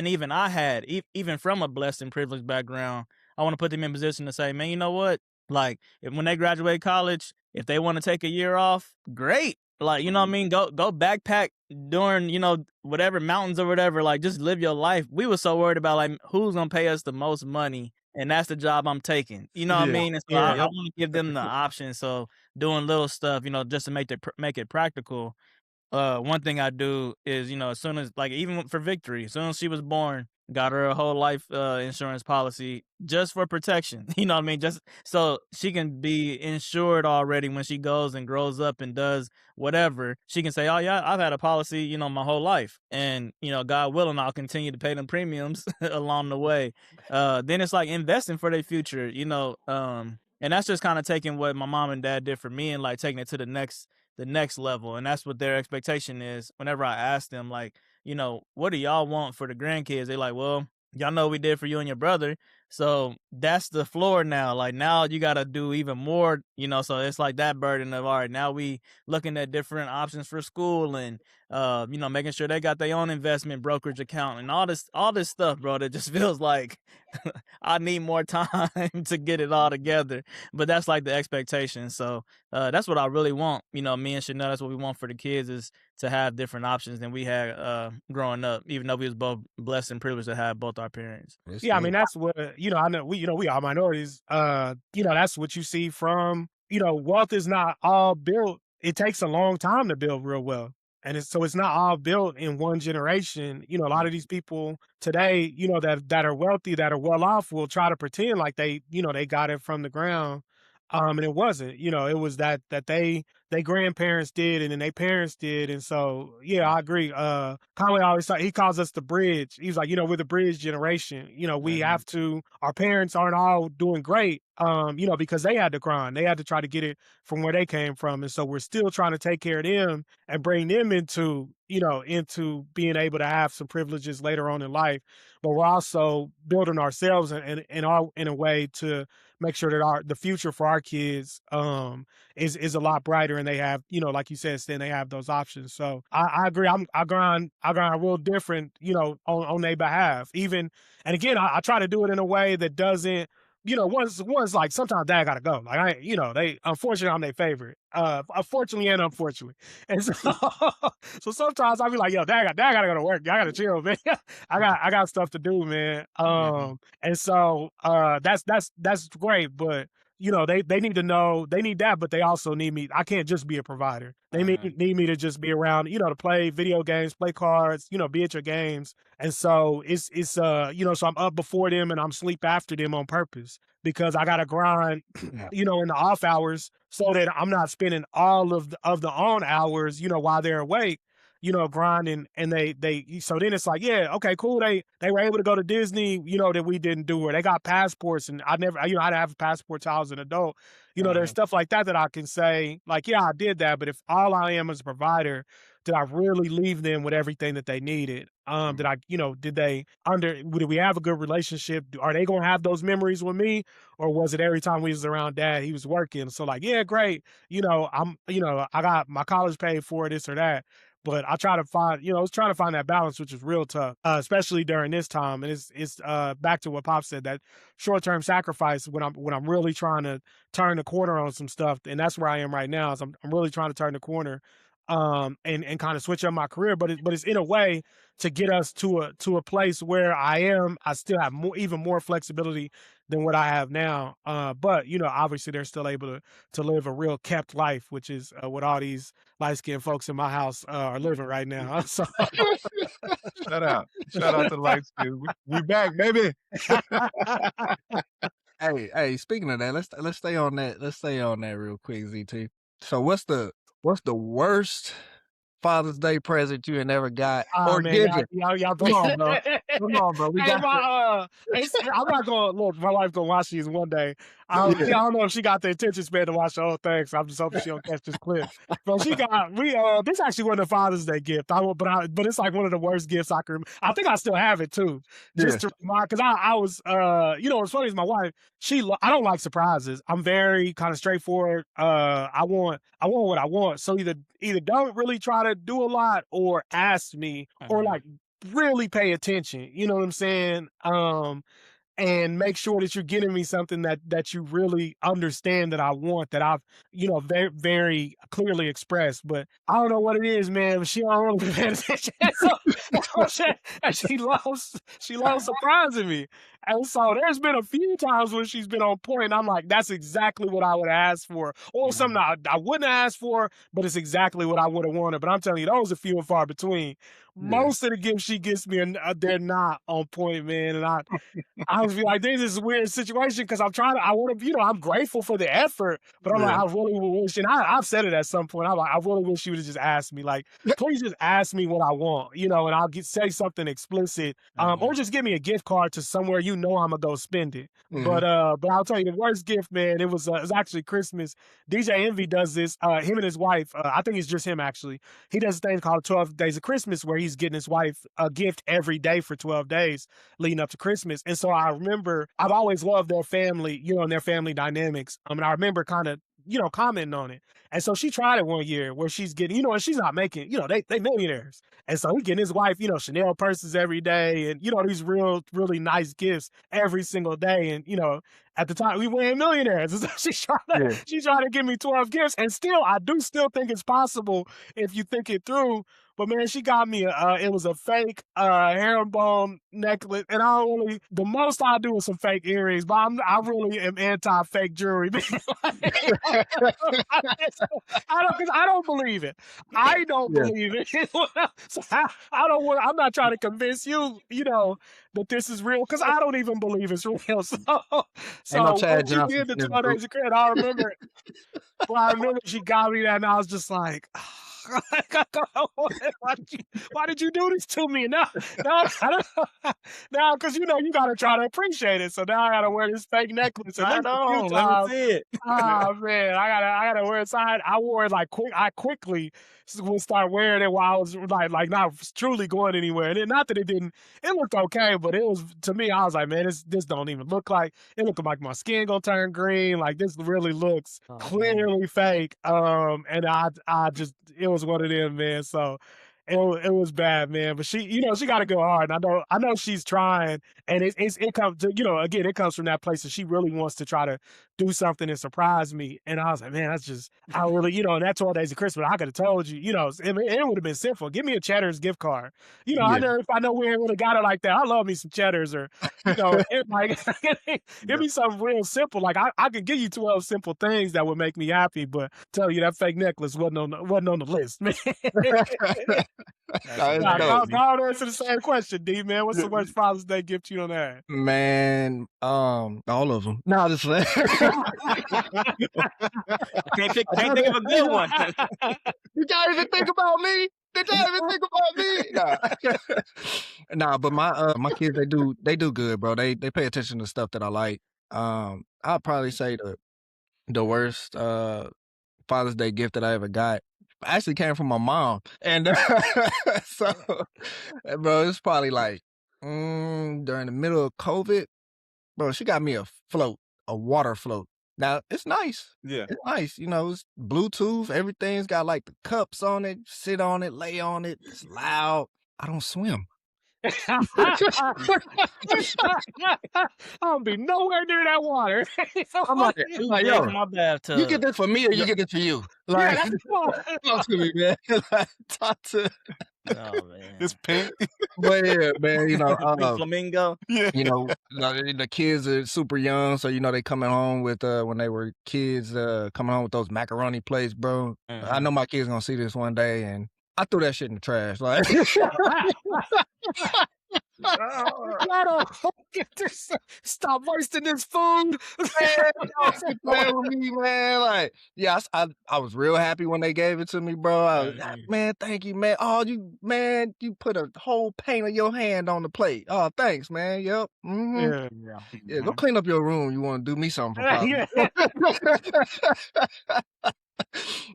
even I had, even from a blessed and privileged background. I want to put them in position to say, man, you know what? Like, when they graduate college, if they want to take a year off, great. Like, you know what I Mhm. mean? Go backpack during, whatever mountains or whatever. Like, just live your life. We were so worried about like who's gonna pay us the most money, and that's the job I'm taking. You know what I Yeah. mean? And so I yeah, Yep. want to give them the option. So doing little stuff, just to make it practical. One thing I do is, as soon as like even for Victory, as soon as she was born, got her a whole life insurance policy just for protection. You know what I mean? Just so she can be insured already when she goes and grows up and does whatever. She can say, "Oh yeah, I've had a policy, my whole life." And, God willing, I'll continue to pay them premiums along the way. Then it's like investing for their future, and that's just kind of taking what my mom and dad did for me and like taking it to the next level. And that's what their expectation is. Whenever I ask them, like, what do y'all want for the grandkids? They like, well, y'all know what we did for you and your brother. So that's the floor now. Like now you got to do even more, so it's like that burden of, all right, now we looking at different options for school and, making sure they got their own investment brokerage account and all this stuff, bro, that just feels like I need more time to get it all together. But that's like the expectation. So that's what I really want. Me and Chanel, that's what we want for the kids, is to have different options than we had growing up, even though we was both blessed and privileged to have both our parents. It's Yeah, I mean dope. that's what I know we all minorities. That's what you see from wealth is not all built. It takes a long time to build real wealth. And it's not all built in one generation. A lot of these people today, that are wealthy, that are well off, will try to pretend like they got it from the ground. And it wasn't. It was that they grandparents did, and then their parents did. And so, yeah, I agree. Conway always he calls us the bridge. He's like, we're the bridge generation. We Mhm. have to, our parents aren't all doing great, because they had to grind. They had to try to get it from where they came from. And so we're still trying to take care of them and bring them into being able to have some privileges later on in life. But we're also building ourselves in a way to make sure that the future for our kids is a lot brighter, and they have, like you said, Stan, they have those options. So I agree. I grind real different, on their behalf. Even, and again, I try to do it in a way that doesn't, one's like, sometimes dad gotta go. Like they, unfortunately, I'm their favorite. Unfortunately and unfortunately. And so so sometimes I'll be like, yo, dad gotta go to work. I gotta chill, man. I got stuff to do, man. And so that's great, but they need to know, they need that, but they also need me. I can't just be a provider. They need me to just be around, to play video games, play cards, be at your games. And so it's so I'm up before them and I'm sleep after them on purpose, because I gotta grind, Yeah. in the off hours, so that I'm not spending all of the on hours, while they're awake, grinding. And so then it's like, yeah, okay, cool. They were able to go to Disney, that we didn't do, or they got passports, and I never, I didn't have a passport till I was an adult. There's stuff like that I can say, like, yeah, I did that. But if all I am is a provider, did I really leave them with everything that they needed? Did I, did we have a good relationship? Are they gonna have those memories with me? Or was it every time we was around dad, he was working? So like, yeah, great. I got my college paid for, this or that. But I try to find, I was trying to find that balance, which is real tough, especially during this time. And it's back to what Pop said, that short-term sacrifice when I'm really trying to turn the corner on some stuff. And that's where I am right now, is I'm really trying to turn the corner, and kind of switch up my career. But it's in a way to get us to a place where I still have even more flexibility than what I have now. But obviously they're still able to live a real kept life, which is what all these light-skinned folks in my house are living right now. So Shout out to the light skin. We back, baby. Hey, speaking of that, let's stay on that. Let's stay on that real quick, ZT. So what's the worst Father's Day present you had ever got or man, given? y'all Come on, bro. Come on, bro. We Hey, got I'm not gonna look. My wife gonna watch these one day. I don't know if she got the attention span to watch the whole thing, so I'm just hoping she don't catch this clip. But this actually wasn't a Father's Day gift. But it's like one of the worst gifts I can. I think I still have it too, just to remind. Because I was, what's funny is my wife. I don't like surprises. I'm very kind of straightforward. I want what I want. So either don't really try to do a lot, or ask me, or like really pay attention. You know what I'm saying? And make sure that you're getting me something that you really understand that I want, that I've, very, very clearly expressed. But I don't know what it is, man. But she don't really pay attention. And she loves surprising me. And so there's been a few times when she's been on point, and I'm like, that's exactly what I would ask for. Or something I wouldn't ask for, but it's exactly what I would have wanted. But I'm telling you, those are few and far between. Most of the gifts she gets me, they're not on point, man. And I was like, this is a weird situation, because I want to, I'm grateful for the effort, but I'm like, I really wish, and I've said it at some point, I'm like, I really wish you would have just asked me, like, please just ask me what I want, and I'll say something explicit, or just give me a gift card to somewhere I'm gonna go spend it. But I'll tell you, the worst gift, man, it was actually Christmas. DJ Envy does this, him and his wife, I think it's just him actually. He does a thing called 12 Days of Christmas, where he he's getting his wife a gift every day for 12 days leading up to Christmas. And so I remember I've always loved their family, and their family dynamics. And I remember kind of, commenting on it. And so she tried it one year where she's getting, and she's not making, they millionaires. And so he getting his wife, Chanel purses every day and, these really nice gifts every single day. And, at the time we weren't millionaires. And so she's trying to give me 12 gifts. And still, I do still think it's possible if you think it through. But man, she got me it was a fake herringbone necklace, and the most I do is some fake earrings. But I really am anti fake jewelry. I don't believe it. I don't believe it. So I don't want. I'm not trying to convince you, that this is real because I don't even believe it's real. So Ain't no Chad when she Johnson did the in this 12 group. days of credit, I remember. Well, I remember she got me that, and I was just like, why did you do this to me? Now, because you gotta try to appreciate it. So now I gotta wear this fake necklace. And I there's a few know. Let me times- see it. Oh man, I gotta wear it. So I wore it like quick. I quickly would start wearing it while I was like not truly going anywhere. And not that it didn't. It looked okay, but it was to me. I was like, man, this don't even look like. It looked like my skin gonna turn green. Like this really looks Oh, man. clearly fake. And I just it was one of them, man. So. It was bad, man. But she got to go hard. And I know she's trying, and it comes to, again, it comes from that place that she really wants to try to do something and surprise me. And I was like, man, that's just, I really, and that 12 days of Christmas, I could have told you, it would have been simple. Give me a Cheddar's gift card. I know we ain't really got it like that. I love me some Cheddar's or, give me something real simple. Like I could give you 12 simple things that would make me happy, but tell you that fake necklace wasn't on the list, man. Nah, it's Nah, dope. I'll answer the same question, D, man. What's the worst Father's Day gift you don't have? Man, all of them. No, just Can't think of a good one. Did y'all even think about me? Did y'all even think about me? Nah, but my kids they do good, bro. They pay attention to stuff that I like. I'd probably say the worst Father's Day gift that I ever got actually came from my mom, and so, bro, it's probably like during the middle of COVID, bro. She got me a water float. Now it's nice. Yeah. It's nice. It's Bluetooth. Everything's got like the cups on it. Sit on it, lay on it. It's loud. I don't swim. I don't be nowhere near that water. I'm like, yo, my bathtub. you get this for me or you get this for you? Like, talk to me, man. Like, talk to. Oh man. It's pink. But yeah, man. Pink flamingo. Yeah. The kids are super young, so they coming home with when they were kids, coming home with those macaroni plates, bro. I know my kids gonna see this one day, and I threw that shit in the trash. Like, Stop wasting this food. man, with me, man. Like, yeah, I was real happy when they gave it to me, bro. I was like, man, thank you, man. Oh, you put a whole paint of your hand on the plate. Oh, thanks, man. Yep. Mm-hmm. Yeah, go clean up your room. You want to do me something for Papa.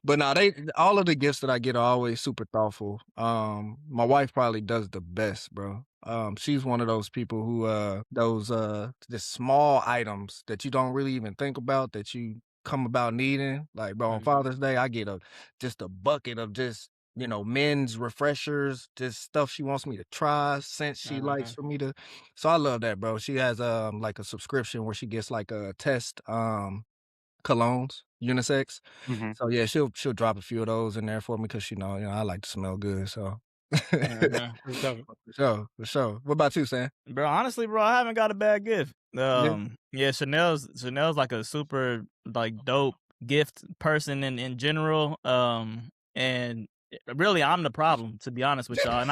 But nah, all of the gifts that I get are always super thoughtful. My wife probably does the best, bro. She's one of those people who those just small items that you don't really even think about that you come about needing. Like, bro, on Father's Day, I get just a bucket of just men's refreshers, just stuff she wants me to try, scents she likes for me to. So I love that, bro. She has like a subscription where she gets like a test colognes, unisex. Mhm. So yeah, she'll drop a few of those in there for me because I like to smell good. So for sure. What about you, Sam? Bro, honestly, bro, I haven't got a bad gift. Yeah, Chanel's like a super like dope gift person in general. And really, I'm the problem, to be honest with y'all. And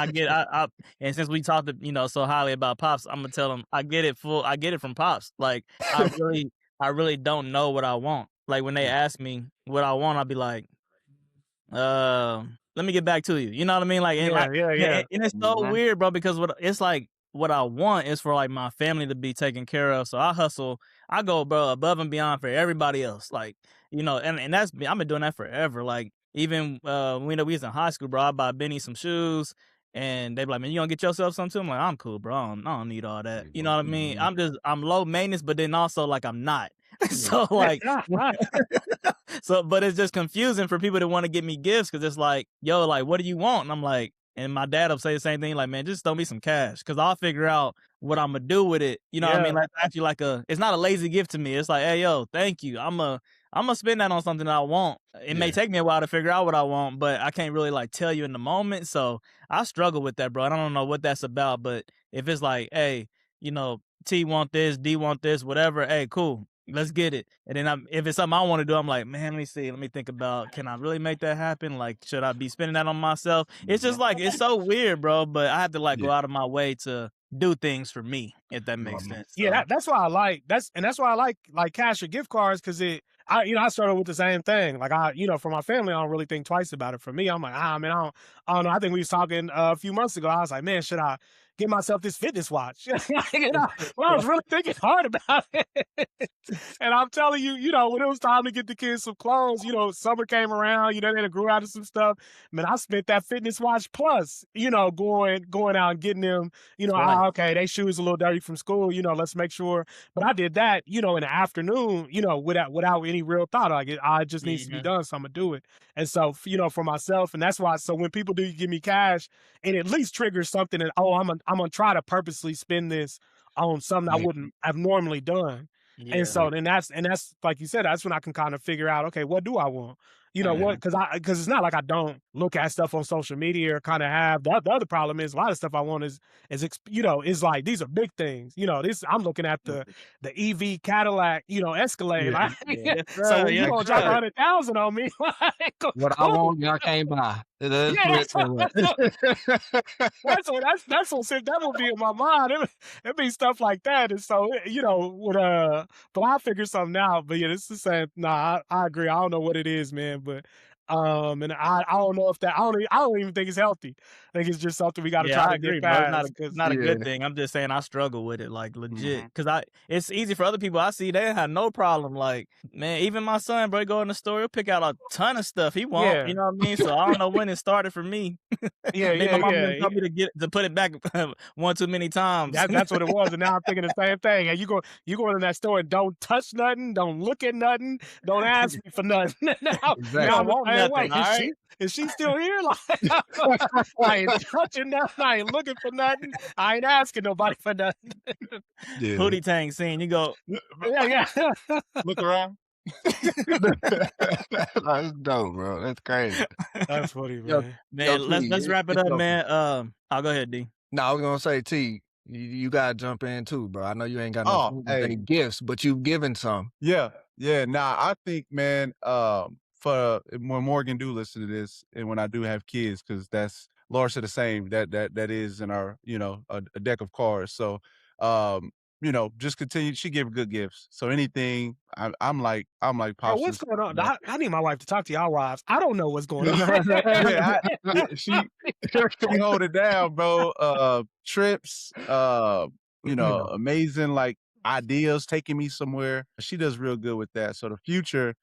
and since we talked so highly about Pops, I'm gonna tell him I get it from Pops. Like I really don't know what I want. Like when they ask me what I want, I'll be like, let me get back to you. You know what I mean? Like, Yeah. And it's so weird, bro, because what I want is for like my family to be taken care of. So I hustle. I go, bro, above and beyond for everybody else. Like, and that's I've been doing that forever. Like even when we was in high school, bro, I bought Benny some shoes. and they be like, "Man, you gonna get yourself something too?" I'm like, "I'm cool, bro. I don't need all that." You know what I mean? I'm low maintenance, but then also like I'm not. So like, so but it's just confusing for people that want to get me gifts because it's like, yo, like, what do you want? And I'm like, and my dad will say the same thing, like, man, just throw me some cash because I'll figure out what I'm gonna do with it. You know what I mean? Yeah. Like actually like it's not a lazy gift to me. It's like, hey, yo, thank you. I'm gonna spend that on something that I want. It may take me a while to figure out what I want, but I can't really like tell you in the moment. So I struggle with that, bro. And I don't know what that's about, but if it's like, hey, you know, T want this, D want this, whatever, hey, cool. Let's get it. And then if it's something I want to do, I'm like, man, let me see. Let me think about, can I really make that happen? Like, should I be spending that on myself? It's just like, it's so weird, bro. But I have to like go out of my way to do things for me, if that makes sense. Yeah, So, that's why I like that's why I like cash or gift cards because I started with the same thing. Like for my family, I don't really think twice about it. For me, I'm like, man, I don't know. I think we was talking a few months ago. I was like, man, should I get myself this fitness watch? Well, I was really thinking hard about it. And I'm telling you, when it was time to get the kids some clothes, summer came around, they grew out of some stuff. Man, I spent that fitness watch plus, going out and getting them, right. okay, they shoes a little dirty from school, let's make sure. But I did that, in the afternoon, without any real thought. Like it just needs to be done, so I'm gonna do it. And so, for myself, and that's why. So when people do give me cash, it at least triggers something that I'm gonna try to purposely spend this on something I wouldn't have normally done. Yeah. And so then that's like you said, that's when I can kind of figure out, okay, what do I want? What? Because it's not like I don't look at stuff on social media or kind of have the other problem is a lot of stuff I want is like these are big things. This I'm looking at the EV Cadillac, Escalade. Like, Yes, so sir. when you Yes, gonna drop sir. 100,000 on me, like, What I want, y'all can't buy. That's yeah, what that's what that will be in my mind. It be stuff like that, and so but I figure something out. But yeah, it's the same. Nah, I agree. I don't know what it is, man, but and I don't know if that I don't even think it's healthy. I think it's just something we got to Yeah, try I to agree, get bro. It's not past. Because a yeah. good thing. I'm just saying I struggle with it, like legit. Cause it's easy for other people. I see they have no problem. Like, man, even my son, bro, go in the store, he'll pick out a ton of stuff he want. yeah, You know what I mean? So I don't know when it started for me. yeah, Maybe yeah, my mom yeah. didn't tell me to put it back one too many times. That's what it was, and now I'm thinking the same thing. And you go in that store and don't touch nothing, don't look at nothing, don't ask me for nothing. now, Exactly. now don't I'm the want same nothing, way. all right? Is she still here? Like I ain't touching nothing. I ain't looking for nothing. I ain't asking nobody for nothing. Pootie Tang scene. You go, yeah. Look around. That's dope, bro. That's crazy. That's funny, Yo, man. man, let's T, wrap it it's up, so- man. I'll go ahead, D. No, I was gonna say, T, you gotta jump in too, bro. I know you ain't got no Oh, Father's Day hey. gifts, but you've given some. Yeah. Nah, I think, man, for when Morgan do listen to this, and when I do have kids, because that's Laura said the same. That is in our, a deck of cards. So, just continue. She give good gifts. So anything, I'm like Bro, Pops. what's going on? you know, I need my wife to talk to y'all wives. I don't know what's going on. she hold it down, bro. Trips, amazing like ideas, taking me somewhere. She does real good with that. So the future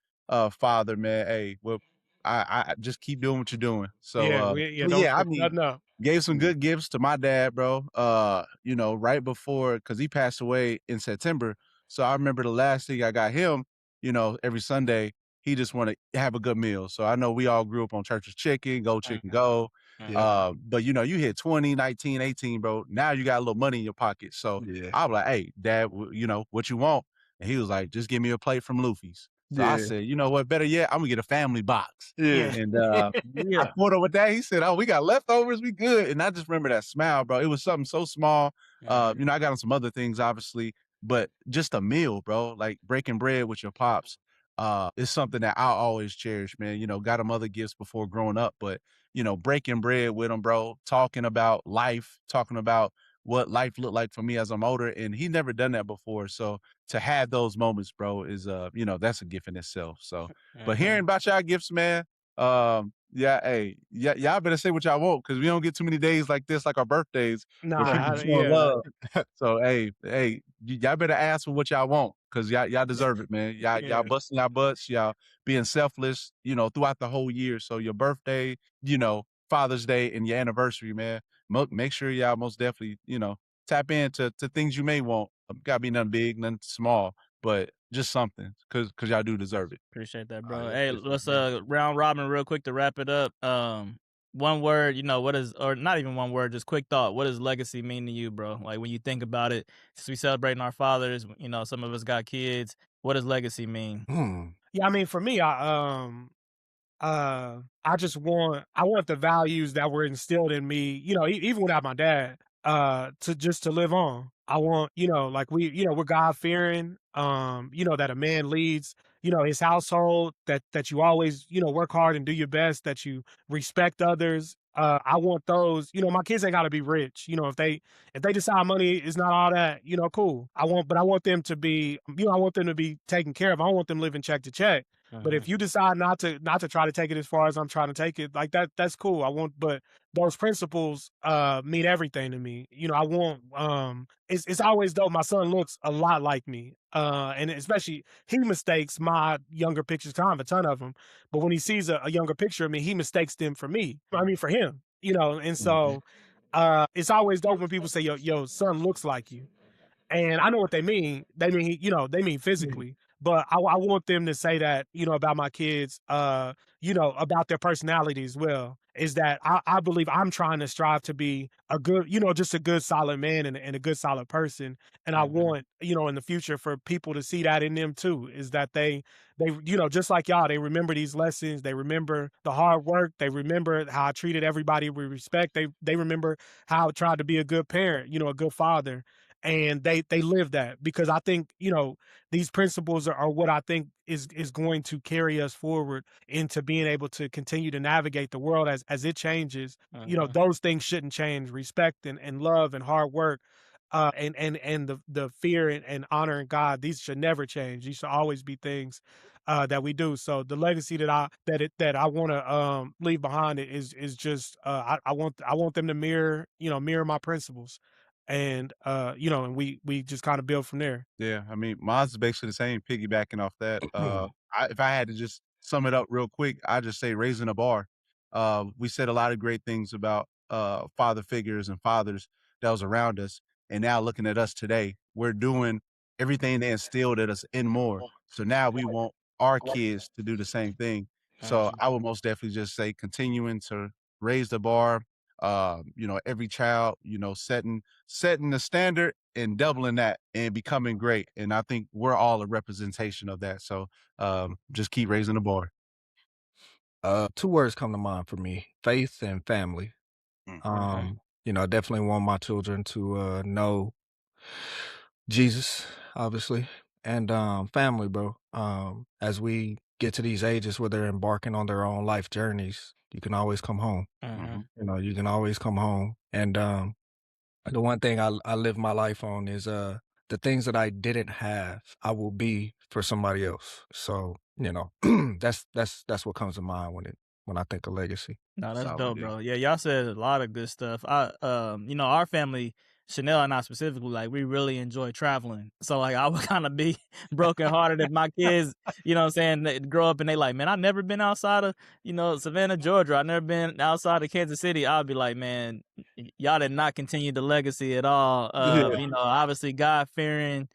father, man, hey, well, I just keep doing what you're doing. So but don't yeah, I switch mean, nothing up. gave some good gifts to my dad, bro. Right before, because he passed away in September. So I remember the last thing I got him, every Sunday, he just want to have a good meal. So I know we all grew up on Church's Chicken, Go Chicken Go. But you hit 20, 19, 18, bro. Now you got a little money in your pocket. So Yeah. I was like, hey, Dad, what you want? And he was like, just give me a plate from Luffy's. So I said, you know what, better yet, I'm gonna get a family box. Yeah. And I pulled up with that. He said, oh, we got leftovers, we good. And I just remember that smile, bro. It was something so small. I got him some other things, obviously, but just a meal, bro. Like breaking bread with your pops is something that I always cherish, man. Got him other gifts before growing up, but breaking bread with him, bro, talking about life, talking about what life looked like for me as I'm older. And he never done that before. So to have those moments, bro, is that's a gift in itself. So but hearing about y'all gifts, man, y'all better say what y'all want, because we don't get too many days like this, like our birthdays, where people showing love. So hey, y'all better ask for what y'all want, because y'all deserve it, man. Y'all busting y'all butts, y'all being selfless, throughout the whole year. So your birthday, Father's Day, and your anniversary, man, make sure y'all most definitely, tap into things you may want. Gotta be nothing big, nothing small, but just something, cause y'all do deserve it. Appreciate that, Oh, bro. yeah, Hey, appreciate let's it, bro. round robin real quick to wrap it up. One word, what is, or not even one word, just quick thought. What does legacy mean to you, bro? Like when you think about it, since we celebrating our fathers, some of us got kids. What does legacy mean? Yeah, I mean, for me, I want the values that were instilled in me, even without my dad, to live on. I want, like we're God fearing, that a man leads, his household, that you always, work hard and do your best, that you respect others. I want those, my kids ain't gotta be rich. If they decide money is not all that, cool. But I want them to be, I want them to be taken care of. I don't want them living check to check. But if you decide not to try to take it as far as I'm trying to take it, like that's cool. But those principles mean everything to me. I want it's always though my son looks a lot like me. And especially he mistakes my younger pictures, 'cause I have a ton of them. But when he sees a younger picture of me, he mistakes them for me. I mean for him, and so it's always dope when people say your son looks like you. And I know what they mean. They mean physically. But I want them to say that, about my kids, about their personality as well. Is that I believe I'm trying to strive to be a good, just a good solid man and a good solid person. And I want, in the future for people to see that in them too. Is that they, just like y'all, they remember these lessons, they remember the hard work, they remember how I treated everybody with respect. They remember how I tried to be a good parent, a good father, and they live that, because I think these principles are what I think is going to carry us forward into being able to continue to navigate the world as it changes. Those things shouldn't change. Respect and love and hard work, and the fear and honoring God, these should never change. These should always be things that we do. So the legacy that I want to leave behind it is just I want them to mirror my principles, and and we just kind of build from there. Yeah, I mean, mine's basically the same, piggybacking off that. If I had to just sum it up real quick, I just say raising a bar. We said a lot of great things about father figures and fathers that was around us, and now looking at us today, we're doing everything they instilled at us and more. So now we want our kids to do the same thing. So I would most definitely just say continuing to raise the bar. Every child, setting the standard and doubling that and becoming great. And I think we're all a representation of that. So just keep raising the bar. Two words come to mind for me: faith and family. I definitely want my children to know Jesus, obviously, and family, bro. As we get to these ages where they're embarking on their own life journeys, you can always come home. You can always come home. And the one thing I live my life on is the things that I didn't have, I will be for somebody else. So, that's what comes to mind when I think of legacy. No, that's Solid, dope, yeah. bro. Yeah, y'all said a lot of good stuff. Our family, Chanel and I specifically, like we really enjoy traveling. So like I would kind of be brokenhearted if my kids, they grow up and they like, man, I've never been outside of, Savannah, Georgia. I've never been outside of Kansas City. I'll be like, man, y'all did not continue the legacy at all. Yeah. Obviously God fearing,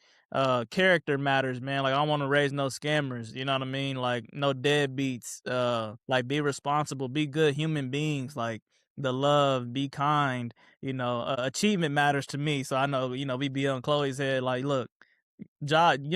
character matters, man. Like I want to raise no scammers, you know what I mean? Like no deadbeats. Like be responsible, be good human beings. Like the love, be kind. Achievement matters to me. So I know, we be on Chloe's head. Like, look,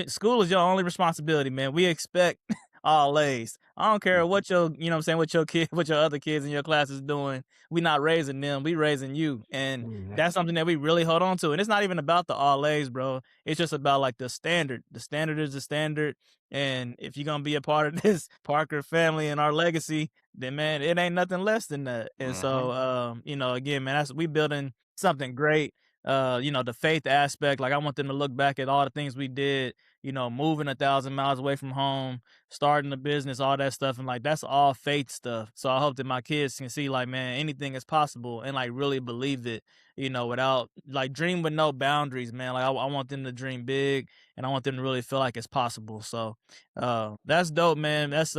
school is your only responsibility, man. We expect all A's. I don't care what what your kid, what your other kids in your class is doing. We not raising them. We raising you. And that's something that we really hold on to. And it's not even about the all A's, bro. It's just about like the standard. The standard is the standard. And if you're going to be a part of this Parker family and our legacy, then man, it ain't nothing less than that. And so, again, man, we building something great. The faith aspect, like I want them to look back at all the things we did, moving 1,000 miles away from home, starting a business, all that stuff. And like, that's all faith stuff. So I hope that my kids can see like, man, anything is possible and like really believe it, without like dream with no boundaries, man. Like I want them to dream big and I want them to really feel like it's possible. So, that's dope, man. That's,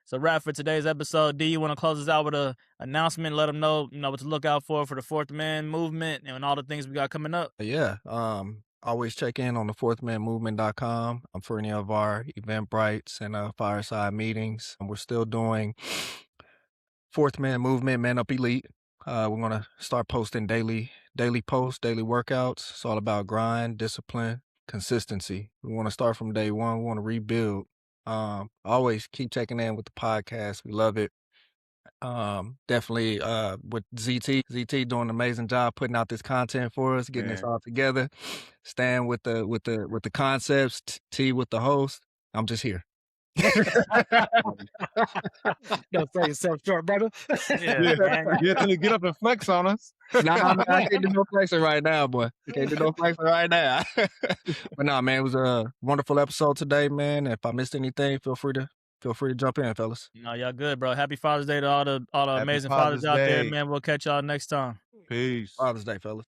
It's a wrap for today's episode. D, you want to close us out with a announcement? Let them know, what to look out for the Fourth Man movement and all the things we got coming up. Yeah. Always check in on the fourthmanmovement.com for any of our Eventbrites and fireside meetings. And we're still doing Fourth Man Movement, Man Up Elite. We're gonna start posting daily posts, daily workouts. It's all about grind, discipline, consistency. We want to start from day one. We want to rebuild. Always keep checking in with the podcast. We love it. Definitely with ZT doing an amazing job putting out this content for us, getting this all together. Stan with the concepts, T with the host. I'm just here. Don't sell yourself short, brother. Get up and flex on us. Nah, man, I can't do no flexing right now, boy. Can't do no flexing right now. But nah, man, it was a wonderful episode today, man. If I missed anything, feel free to jump in, fellas. No, y'all good, bro. Happy Father's Day to all the Happy amazing Father's fathers out there, Day. man. We'll catch y'all next time. Peace. Father's Day, fellas.